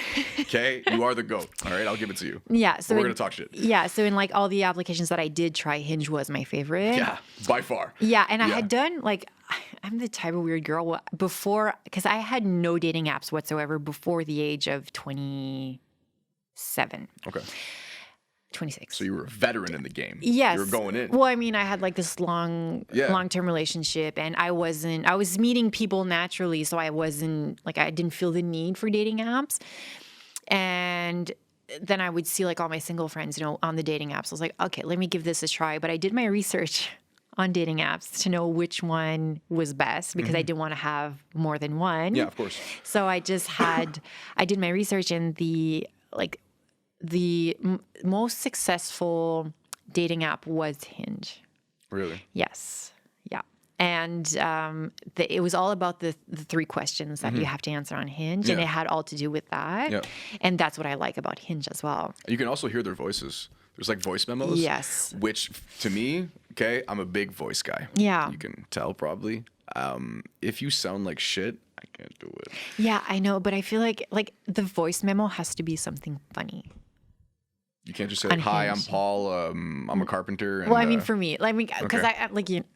Okay? You are the GOAT. All right? I'll give it to you. Yeah. So we're going to talk shit. Yeah. So in like all the applications that I did try, Hinge was my favorite. Yeah. By far. Yeah. And I had done like, I'm the type of weird girl before, because I had no dating apps whatsoever before the age of 27. Okay. 26. So you were a veteran in the game. Yes. You were going in. Well, I mean, I had like this long-term relationship, and I was meeting people naturally, so I didn't feel the need for dating apps. And then I would see like all my single friends, you know, on the dating apps. I was like, okay, let me give this a try. But I did my research on dating apps to know which one was best, because I didn't want to have more than one. Yeah, of course. So I did my research, and the most successful dating app was Hinge. Really? Yes. Yeah. And it was all about the 3 questions that you have to answer on Hinge, and it had all to do with that. Yeah. And that's what I like about Hinge as well. You can also hear their voices. There's like voice memos. Yes. Which to me, okay, I'm a big voice guy. Yeah. You can tell probably. If you sound like shit, I can't do it. Yeah, I know, but I feel like the voice memo has to be something funny. You can't just say, "Hi, I'm Paul. I'm a carpenter." And, well, I mean, for me, because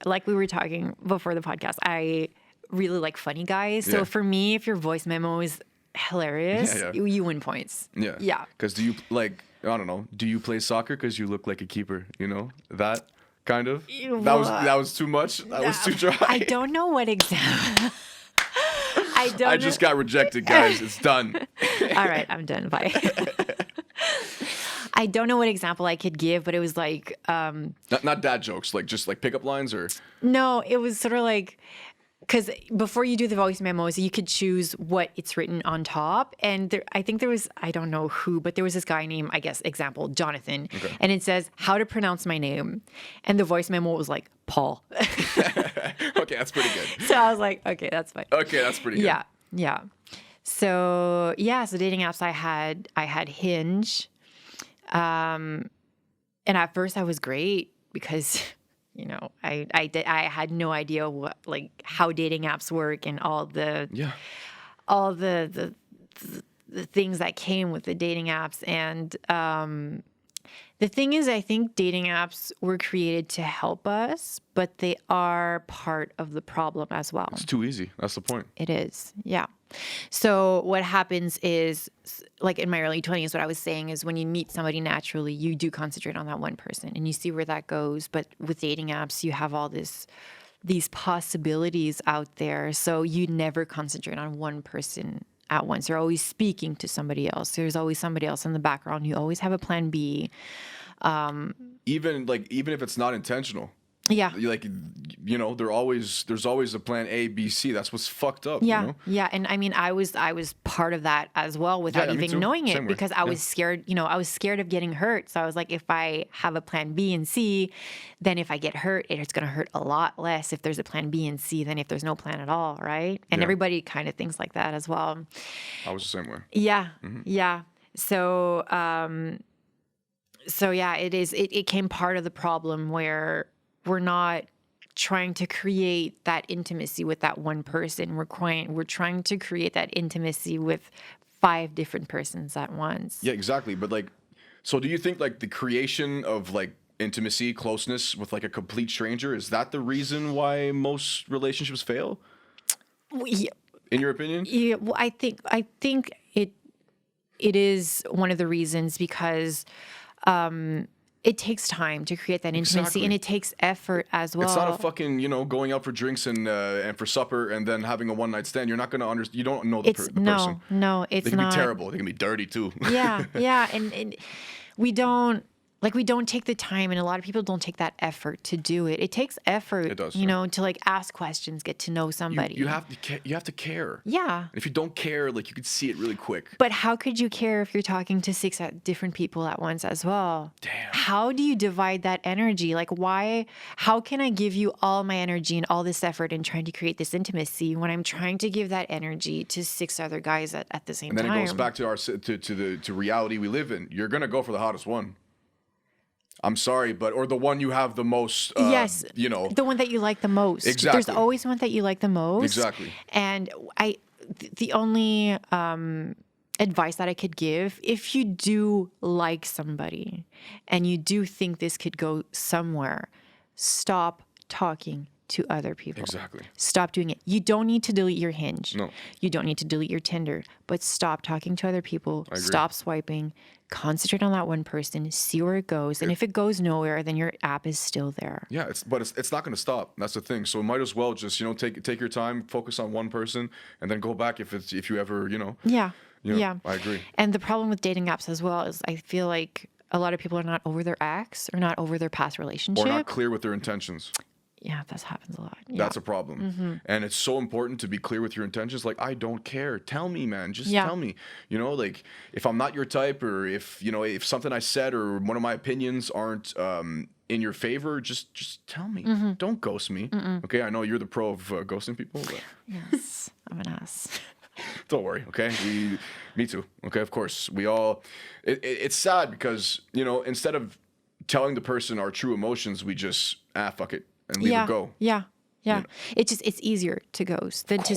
like we were talking before the podcast, I really like funny guys. So for me, if your voice memo is hilarious, you win points. Yeah. Yeah. Because do you I don't know. Do you play soccer because you look like a keeper? You know that kind of. That was too much. That was too dry. I don't know what example. I just got rejected, guys. It's done. All right, I'm done. Bye. I don't know what example I could give, but it was like not dad jokes, like just like pickup lines, or no, it was sort of like, because before you do the voice memos, you could choose what it's written on top, and I think there was, I don't know who, but there was this guy named, I guess, example, Jonathan, and it says how to pronounce my name, and the voice memo was like Paul. Okay, that's pretty good. So I was like, okay, that's fine. Okay, that's pretty good. Yeah. So dating apps, I had Hinge. And at first I was great because, you know, I had no idea what, like, how dating apps work and all the things that came with the dating apps. And The thing is, I think dating apps were created to help us, but they are part of the problem as well. It's too easy. That's the point. It is. Yeah. So what happens is, like in my early 20s, what I was saying is when you meet somebody naturally, you do concentrate on that one person and you see where that goes. But with dating apps, you have all these possibilities out there. So you never concentrate on one person at once. You're always speaking to somebody else. There's always somebody else in the background. You always have a plan B. Even if it's not intentional. Yeah. Like, you know, there's always a plan A, B, C. That's what's fucked up. Yeah. You know? Yeah. And I mean, I was part of that as well without Yeah, me even too. knowing it Same way. because I was scared, I was scared of getting hurt. So I was like, if I have a plan B and C, then if I get hurt, it's going to hurt a lot less if there's a plan B and C than if there's no plan at all. Right. And Yeah. everybody kind of thinks like that as well. I was the same way. Yeah. Yeah. So, yeah, it came part of the problem where we're not trying to create that intimacy with that one person. We're trying to create that intimacy with 5 different persons at once. Yeah, exactly. But like, so do you think like the creation of like intimacy, closeness with like a complete stranger, is that the reason why most relationships fail? Yeah, In your opinion? yeah, well, I think it is one of the reasons because it takes time to create that intimacy Exactly. and it takes effort as well. It's not a fucking, going out for drinks and for supper and then having a one night stand. You're not going to understand. You don't know the person. No, it's They can not. be terrible. They can be dirty too. Yeah, and we don't take the time, and a lot of people don't take that effort to do it. It takes effort, It does, to like ask questions, get to know somebody. You have to care. Yeah. If you don't care, like you could see it really quick. But how could you care if you're talking to 6 different people at once as well? Damn. How do you divide that energy? Like how can I give you all my energy and all this effort in trying to create this intimacy when I'm trying to give that energy to 6 other guys at the same time? And then it goes back to reality we live in. You're gonna go for the hottest one. I'm sorry, or the one you have the most. Yes, the one that you like the most. Exactly. There's always one that you like the most. Exactly. And the only advice that I could give, if you do like somebody and you do think this could go somewhere, stop talking to other people. Exactly. Stop doing it. You don't need to delete your Hinge. No. You don't need to delete your Tinder, but stop talking to other people. I agree. Stop swiping. Concentrate on that one person. See where it goes. And if it goes nowhere, then your app is still there. Yeah, it's not going to stop. That's the thing. So might as well just take your time, focus on one person, and then go back if you ever Yeah. Yeah, I agree. And the problem with dating apps as well is I feel like a lot of people are not over their ex or not over their past relationship. Or not clear with their intentions. Yeah, that happens a lot. Yeah. That's a problem. And it's so important to be clear with your intentions. Like, I don't care. Tell me, man. Just tell me. Like if I'm not your type, or if something I said or one of my opinions aren't in your favor, just tell me. Don't ghost me. Okay, I know you're the pro of ghosting people. But Yes, I'm an ass. don't worry. Okay, me too. Okay, of course. We all. It's sad because instead of telling the person our true emotions, we just fuck it. And leave it go. Yeah. It's easier to ghost than to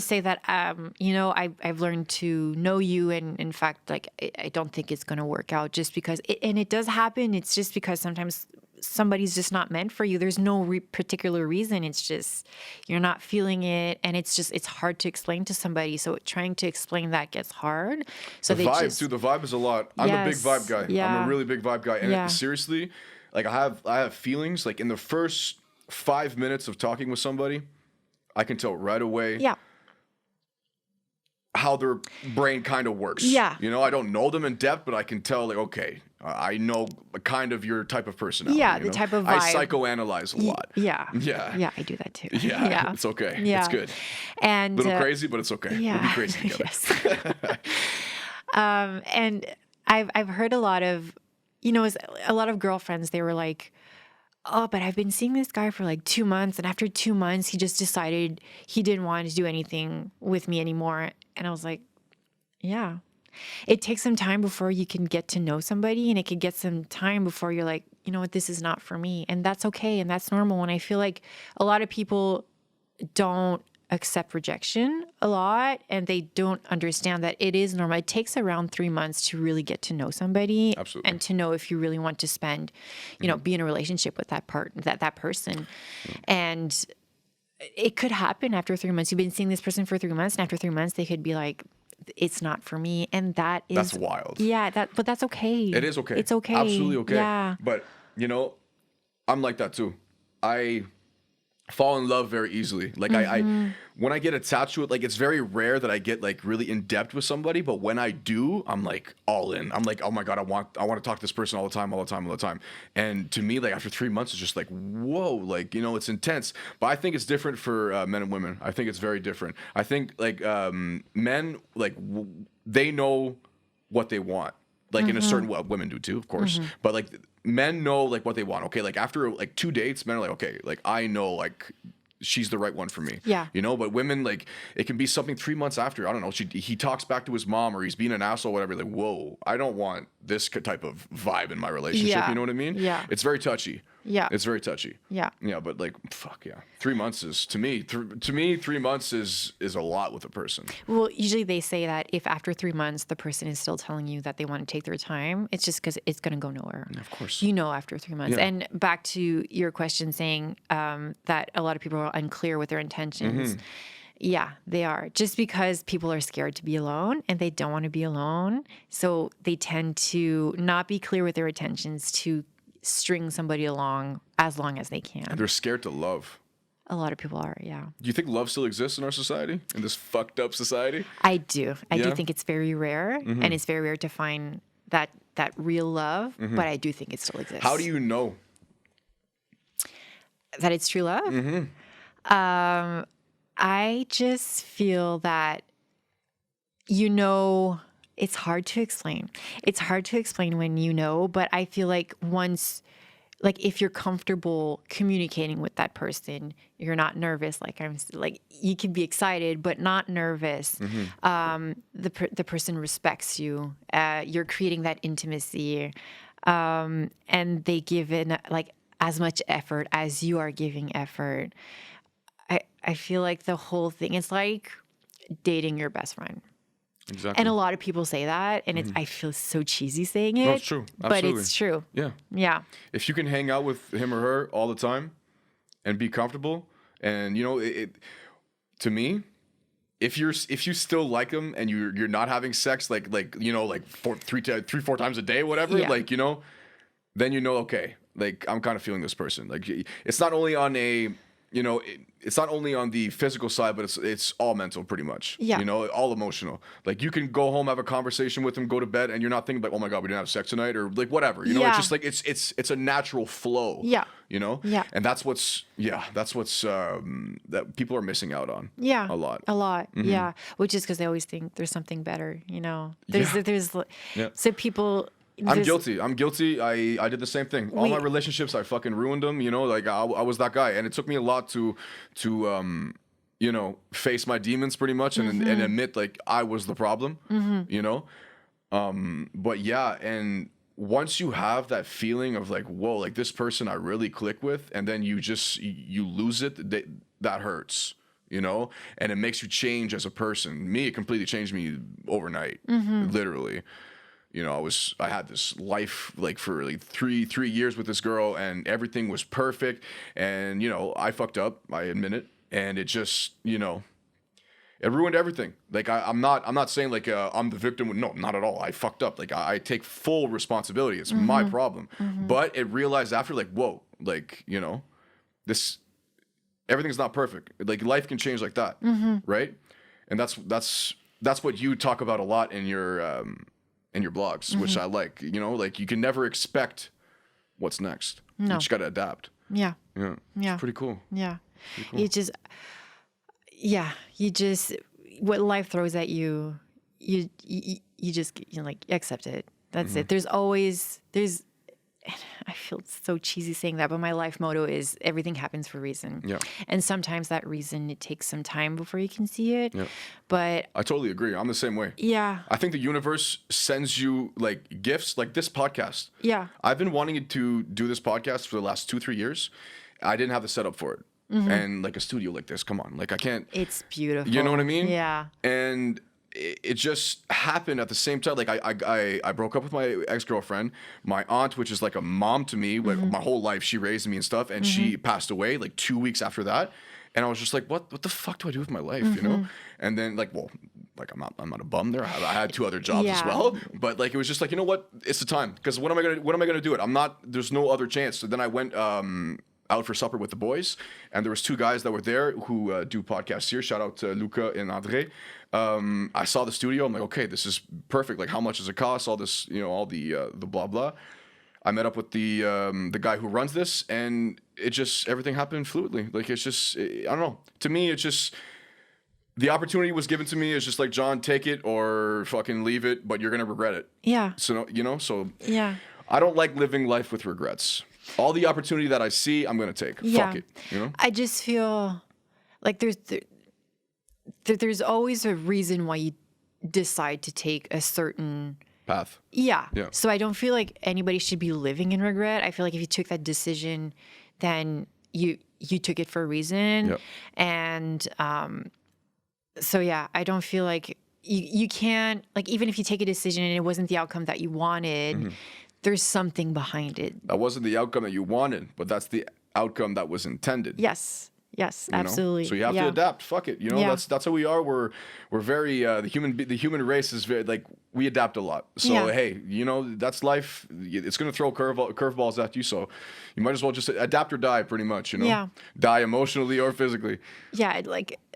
say that I've learned to know you, and in fact, like I don't think it's going to work out just because it does happen. It's just because sometimes somebody's just not meant for you. There's no particular reason. It's just you're not feeling it, and it's hard to explain to somebody. So trying to explain that gets hard. So the vibe is a lot. I'm a big vibe guy. Yeah. I'm a really big vibe guy, and seriously. Like I have feelings. Like in the first 5 minutes of talking with somebody, I can tell right away how their brain kind of works. Yeah. I don't know them in depth, but I can tell like, okay, I know kind of your type of personality. Yeah, the type of vibe. I psychoanalyze a lot. Yeah. Yeah. Yeah, I do that too. Yeah. It's okay. Yeah. It's good. And A little crazy, but it's okay. Yeah. We'll be crazy together. Yes. And I've heard a lot of a lot of girlfriends, they were like, oh, but I've been seeing this guy for like 2 months. And after 2 months, he just decided he didn't want to do anything with me anymore. And I was like, yeah, it takes some time before you can get to know somebody. And it could get some time before you're like, you know what, this is not for me. And that's okay. And that's normal. And I feel like a lot of people don't accept rejection a lot, and they don't understand that it is normal. It takes around 3 months to really get to know somebody. Absolutely. And to know if you really want to spend, you know, be in a relationship with that person. And it could happen after 3 months. You've been seeing this person for 3 months, and after 3 months, they could be like, it's not for me. And that's wild. Yeah, but that's okay. It is okay. It's okay. Absolutely okay. Yeah. But, you know, I'm like that too. I fall in love very easily. Like I when I get attached to it, like it's very rare that I get like really in depth with somebody, but when I do, I'm like all in. I'm like, oh my God, I want to talk to this person all the time. And to me, like after 3 months, it's just like, whoa, like, you know, it's intense. But I think it's different for men and women. I think it's very different. I think like men, like they know what they want. Like in a certain way, women do too, of course. But like men know like what they want. Okay, like after like 2 dates, men are like, okay, like I know like she's the right one for me. Yeah. You know, but women, like it can be something 3 months after. I don't know. He talks back to his mom or he's being an asshole, whatever. Like, whoa, I don't want this type of vibe in my relationship. Yeah. You know what I mean? Yeah. It's very touchy. Yeah. It's very touchy. Yeah. Yeah, but like, fuck yeah. 3 months is to me. 3 months is a lot with a person. Well, usually they say that if after 3 months the person is still telling you that they want to take their time, it's just because it's going to go nowhere. Of course. You know, after 3 months. Yeah. And back to your question saying that a lot of people are unclear with their intentions. Yeah, they are. Just because people are scared to be alone and they don't want to be alone. So they tend to not be clear with their intentions, to string somebody along as long as they can. And they're scared to love. A lot of people are, yeah. Do you think love still exists in our society? In this fucked up society? I do. I do Yeah? think it's very rare, and it's very rare to find that real love, but I do think it still exists. How do you know? That it's true love? I just feel that, you know, it's hard to explain. It's hard to explain when you know, but I feel like once, like if you're comfortable communicating with that person, you're not nervous. Like you can be excited, but not nervous. The person respects you. You're creating that intimacy, and they give in like as much effort as you are giving effort. I feel like the whole thing is like dating your best friend. Exactly. And a lot of people say that, and I feel so cheesy saying it. No, it's true. Absolutely. But it's true. Yeah. Yeah. If you can hang out with him or her all the time and be comfortable, and you know, to me, if you still like him and you're not having sex like you know, like 3-4 times a day, whatever, Yeah. like, you know, then you know, okay, like I'm kind of feeling this person. Like it's not only on a, you know, it's not only on the physical side, but it's all mental pretty much. Yeah. You know, all emotional. Like you can go home, have a conversation with him, go to bed, and you're not thinking like, oh my God, we didn't have sex tonight, or like whatever. You know, Yeah. it's just like it's a natural flow. Yeah. You know? Yeah. And that's what's that people are missing out on. Yeah. A lot. Yeah. Which is because they always think there's something better, you know? There's Yeah. so people. I'm guilty. I did the same thing. All my relationships, I fucking ruined them. You know, like I was that guy, and it took me a lot to you know, face my demons pretty much, and admit like I was the problem. You know, but yeah, and once you have that feeling of like, whoa, like this person I really click with, and then you lose it, that hurts. You know, and it makes you change as a person. Me, it completely changed me overnight, literally. You know, I had this life like for like three years with this girl, and everything was perfect. And you know, I fucked up. I admit it, and it just, you know, it ruined everything. Like I'm not saying like I'm the victim. No, not at all. I fucked up. Like I take full responsibility. It's my problem. But it realized after, like, whoa, like, you know, everything's not perfect. Like life can change like that, right? And that's what you talk about a lot in your blogs, which I like. You know, like you can never expect what's next. No. You just got to adapt. Yeah. Yeah. Yeah. It's pretty cool. Yeah. Pretty cool. You just, what life throws at you, you just, you know, like accept it. That's it. I feel so cheesy saying that, but my life motto is everything happens for a reason. Yeah. And sometimes that reason, it takes some time before you can see it. Yeah. But I totally agree. I'm the same way. yeah. I think the universe sends you like gifts, like this podcast. Yeah. I've been wanting to do this podcast for the last 2-3 years. I didn't have the setup for it. and like a studio like this. Come on, like I can't. It's beautiful. You know what I mean? Yeah. And it just happened at the same time. Like I broke up with my ex-girlfriend. My aunt, which is like a mom to me, like my whole life, she raised me and stuff, and she passed away like 2 weeks after that. And I was just like, what the fuck do I do with my life, you know? And then like, well, like I'm not a bum there. I had 2 other jobs as well, but like it was just like, you know what? It's the time, because what am I gonna do it? There's no other chance. So then I went out for supper with the boys, and there was 2 guys that were there who do podcasts here. Shout out to Luca and Andre. I saw the studio. I'm like, okay, this is perfect. Like, how much does it cost? All this, you know, all the blah blah. I met up with the guy who runs this, and it just, everything happened fluidly. Like, it's just, I don't know. To me, it's just, the opportunity was given to me. It's just like, John, take it or fucking leave it, but you're gonna regret it. Yeah. So, you know, so Yeah. I don't like living life with regrets. All the opportunity that I see, I'm gonna take. Yeah. Fuck it. You know. I just feel like there's always a reason why you decide to take a certain Path. Yeah. Yeah. So I don't feel like anybody should be living in regret. I feel like if you took that decision, then you took it for a reason. Yep. And so yeah, I don't feel like you can't, like, even if you take a decision and it wasn't the outcome that you wanted, there's something behind it. That wasn't the outcome that you wanted, but that's the outcome that was intended. Yes. Yes, You know? absolutely. So you have to adapt. Fuck it. You know, Yeah. that's how we are. We're very the human race is very, like, we adapt a lot. So Yeah. hey, you know, that's life. It's gonna throw curveballs at you. So you might as well just adapt or die, pretty much. You know, Yeah. die emotionally or physically. Yeah,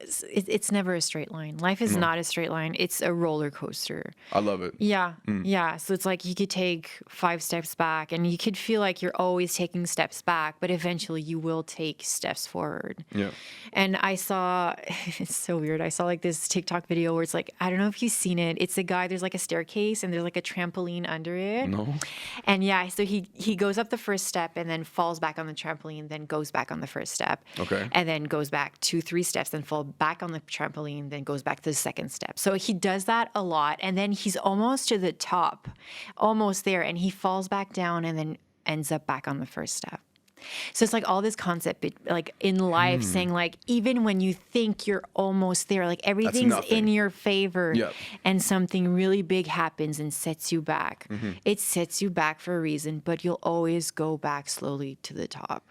it's never a straight line. Life is not a straight line. It's a roller coaster. I love it. Yeah. Yeah. So it's like you could take 5 steps back and you could feel like you're always taking steps back, but eventually you will take steps forward. Yeah. And I saw, it's so weird. I saw like this TikTok video where it's like, I don't know if you've seen it. It's a guy, there's like a staircase and there's like a trampoline under it. No. And yeah, so he goes up the first step and then falls back on the trampoline, then goes back on the first step. Okay. And then goes back 2-3 steps, then fall back on the trampoline, then goes back to the second step. So he does that a lot. And then he's almost to the top, almost there. And he falls back down and then ends up back on the first step. So it's like all this concept, like in life, saying like, even when you think you're almost there, like everything's nothing. in your favor, Yep. and something really big happens and sets you back. It sets you back for a reason, but you'll always go back slowly to the top.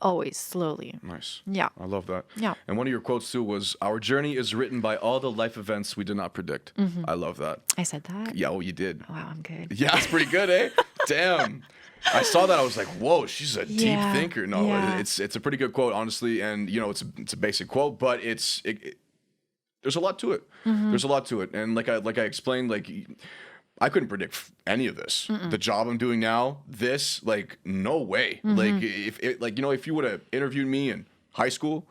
Always slowly. Nice. Yeah. I love that. Yeah. And one of your quotes too was, "Our journey is written by all the life events we did not predict." I love that. I said that? Yeah. Oh, you did. Wow, I'm good. Yeah, it's pretty good, eh? Damn. I saw that. I was like, "Whoa, she's a deep Yeah, thinker." No, yeah. it's a pretty good quote, honestly. And you know, it's a basic quote, but there's a lot to it. There's a lot to it. And like I explained, like, I couldn't predict any of this. The job I'm doing now, this, like, no way. Like, if you would have interviewed me in high school,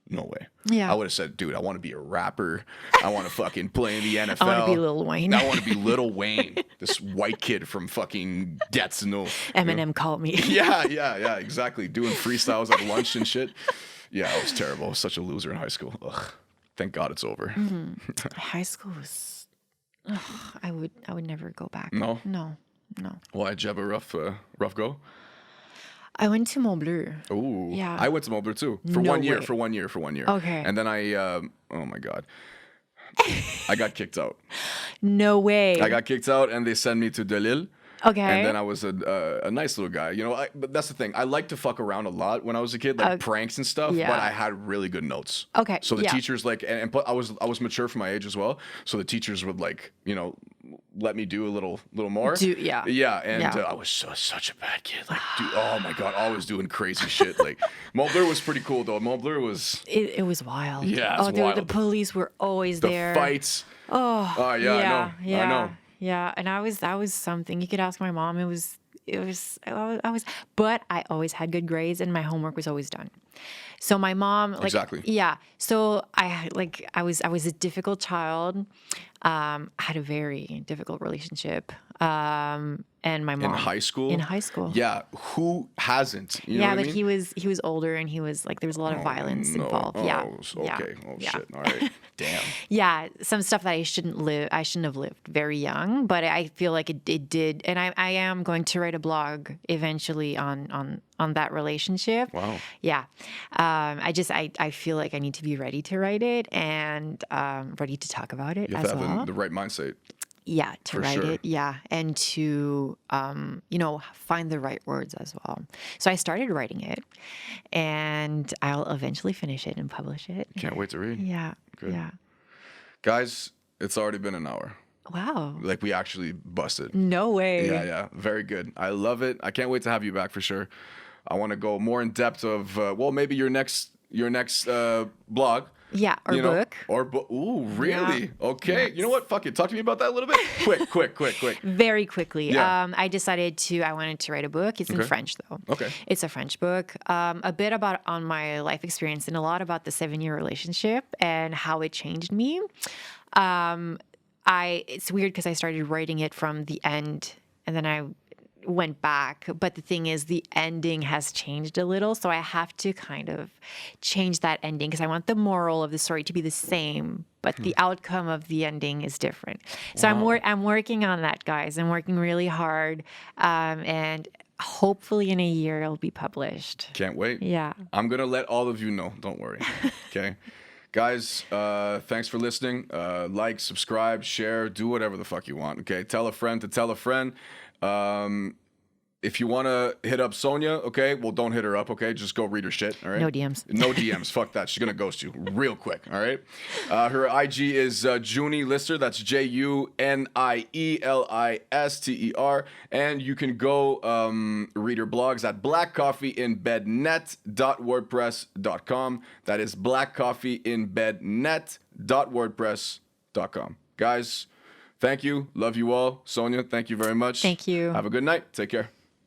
no way. Yeah. I would have said, dude, I want to be a rapper. I want to fucking play in the NFL. I want to be Lil Wayne. I want to be Lil Wayne, this white kid from fucking Gatineau. Eminem called me. Yeah, exactly. Doing freestyles at lunch and shit. Yeah, I was terrible. I was such a loser in high school. Ugh. Thank God it's over. High school was, I would never go back. No? No. Why, did you have a rough go? I went to Montbleu. Ooh. Yeah. I went to Montbleu too. For No 1 year. way. For 1 year. Okay. And then oh my God. I got kicked out. No way. I got kicked out and they sent me to Delille. Okay. And then I was a nice little guy. You know, but that's the thing. I liked to fuck around a lot when I was a kid, like pranks and stuff, yeah. but I had really good notes. Okay, So the yeah. teachers, like, and but I was mature for my age as well. So the teachers would, like, you know, let me do a little more. Yeah. Yeah. And Yeah. I was such a bad kid. Like, dude, oh my God, always doing crazy shit. Like, Montbleu was pretty cool though. Montbleu was It was wild. Yeah, it's the wild. police were always the there. fights. Oh, Yeah, I know. Yeah, and I was something. You could ask my mom. But I always had good grades and my homework was always done. So my mom, like, Exactly. Yeah. So I was a difficult child. I had a very difficult relationship. And my mom. In high school? In high school. Yeah, who hasn't? You know Yeah, what but I mean? he was older, and he was like there was a lot of violence involved. Oh, Yeah. okay. Yeah. Oh, Yeah. shit. All right. Damn. Yeah, some stuff that I shouldn't have lived very young, but I feel like it did, and I am going to write a blog eventually on that relationship. Wow. Yeah, I feel like I need to be ready to write it and ready to talk about it You have as to have well. the right mindset. Yeah, to For write sure. it. Yeah, and to find the right words as well. So I started writing it, and I'll eventually finish it and publish it. Can't wait to read. Yeah. Good. Yeah. Guys, it's already been an hour. Wow. Like, we actually busted. No way. Yeah. Very good. I love it. I can't wait to have you back for sure. I want to go more in depth of, maybe your next blog. Yeah, or book. Or book. Ooh, really? Yeah. Okay. Yes. You know what? Fuck it. Talk to me about that a little bit. Quick. Very quickly. Yeah. I wanted to write a book. It's in Okay. French, though. Okay. It's a French book. A bit on my life experience and a lot about the 7-year relationship and how it changed me. It's weird because I started writing it from the end, and then I went back, but the thing is the ending has changed a little, so I have to kind of change that ending because I want the moral of the story to be the same, but the outcome of the ending is different. So I'm working on that, guys. I'm working really hard, and hopefully in a year it'll be published. Can't wait. Yeah. I'm going to let all of you know. Don't worry. Okay. Guys, thanks for listening. Like, subscribe, share, do whatever the fuck you want. Okay. Tell a friend to tell a friend. If you want to hit up Sonia, okay, well, don't hit her up, okay? Just go read her shit, all right? No DMs. No DMs. Fuck that. She's going to ghost you real quick, all right? Her IG is Junie Lister. That's JUNIELISTER. And you can go read her blogs at blackcoffeeinbednet.wordpress.com. That is blackcoffeeinbednet.wordpress.com. Guys, thank you. Love you all. Sonia, thank you very much. Thank you. Have a good night. Take care.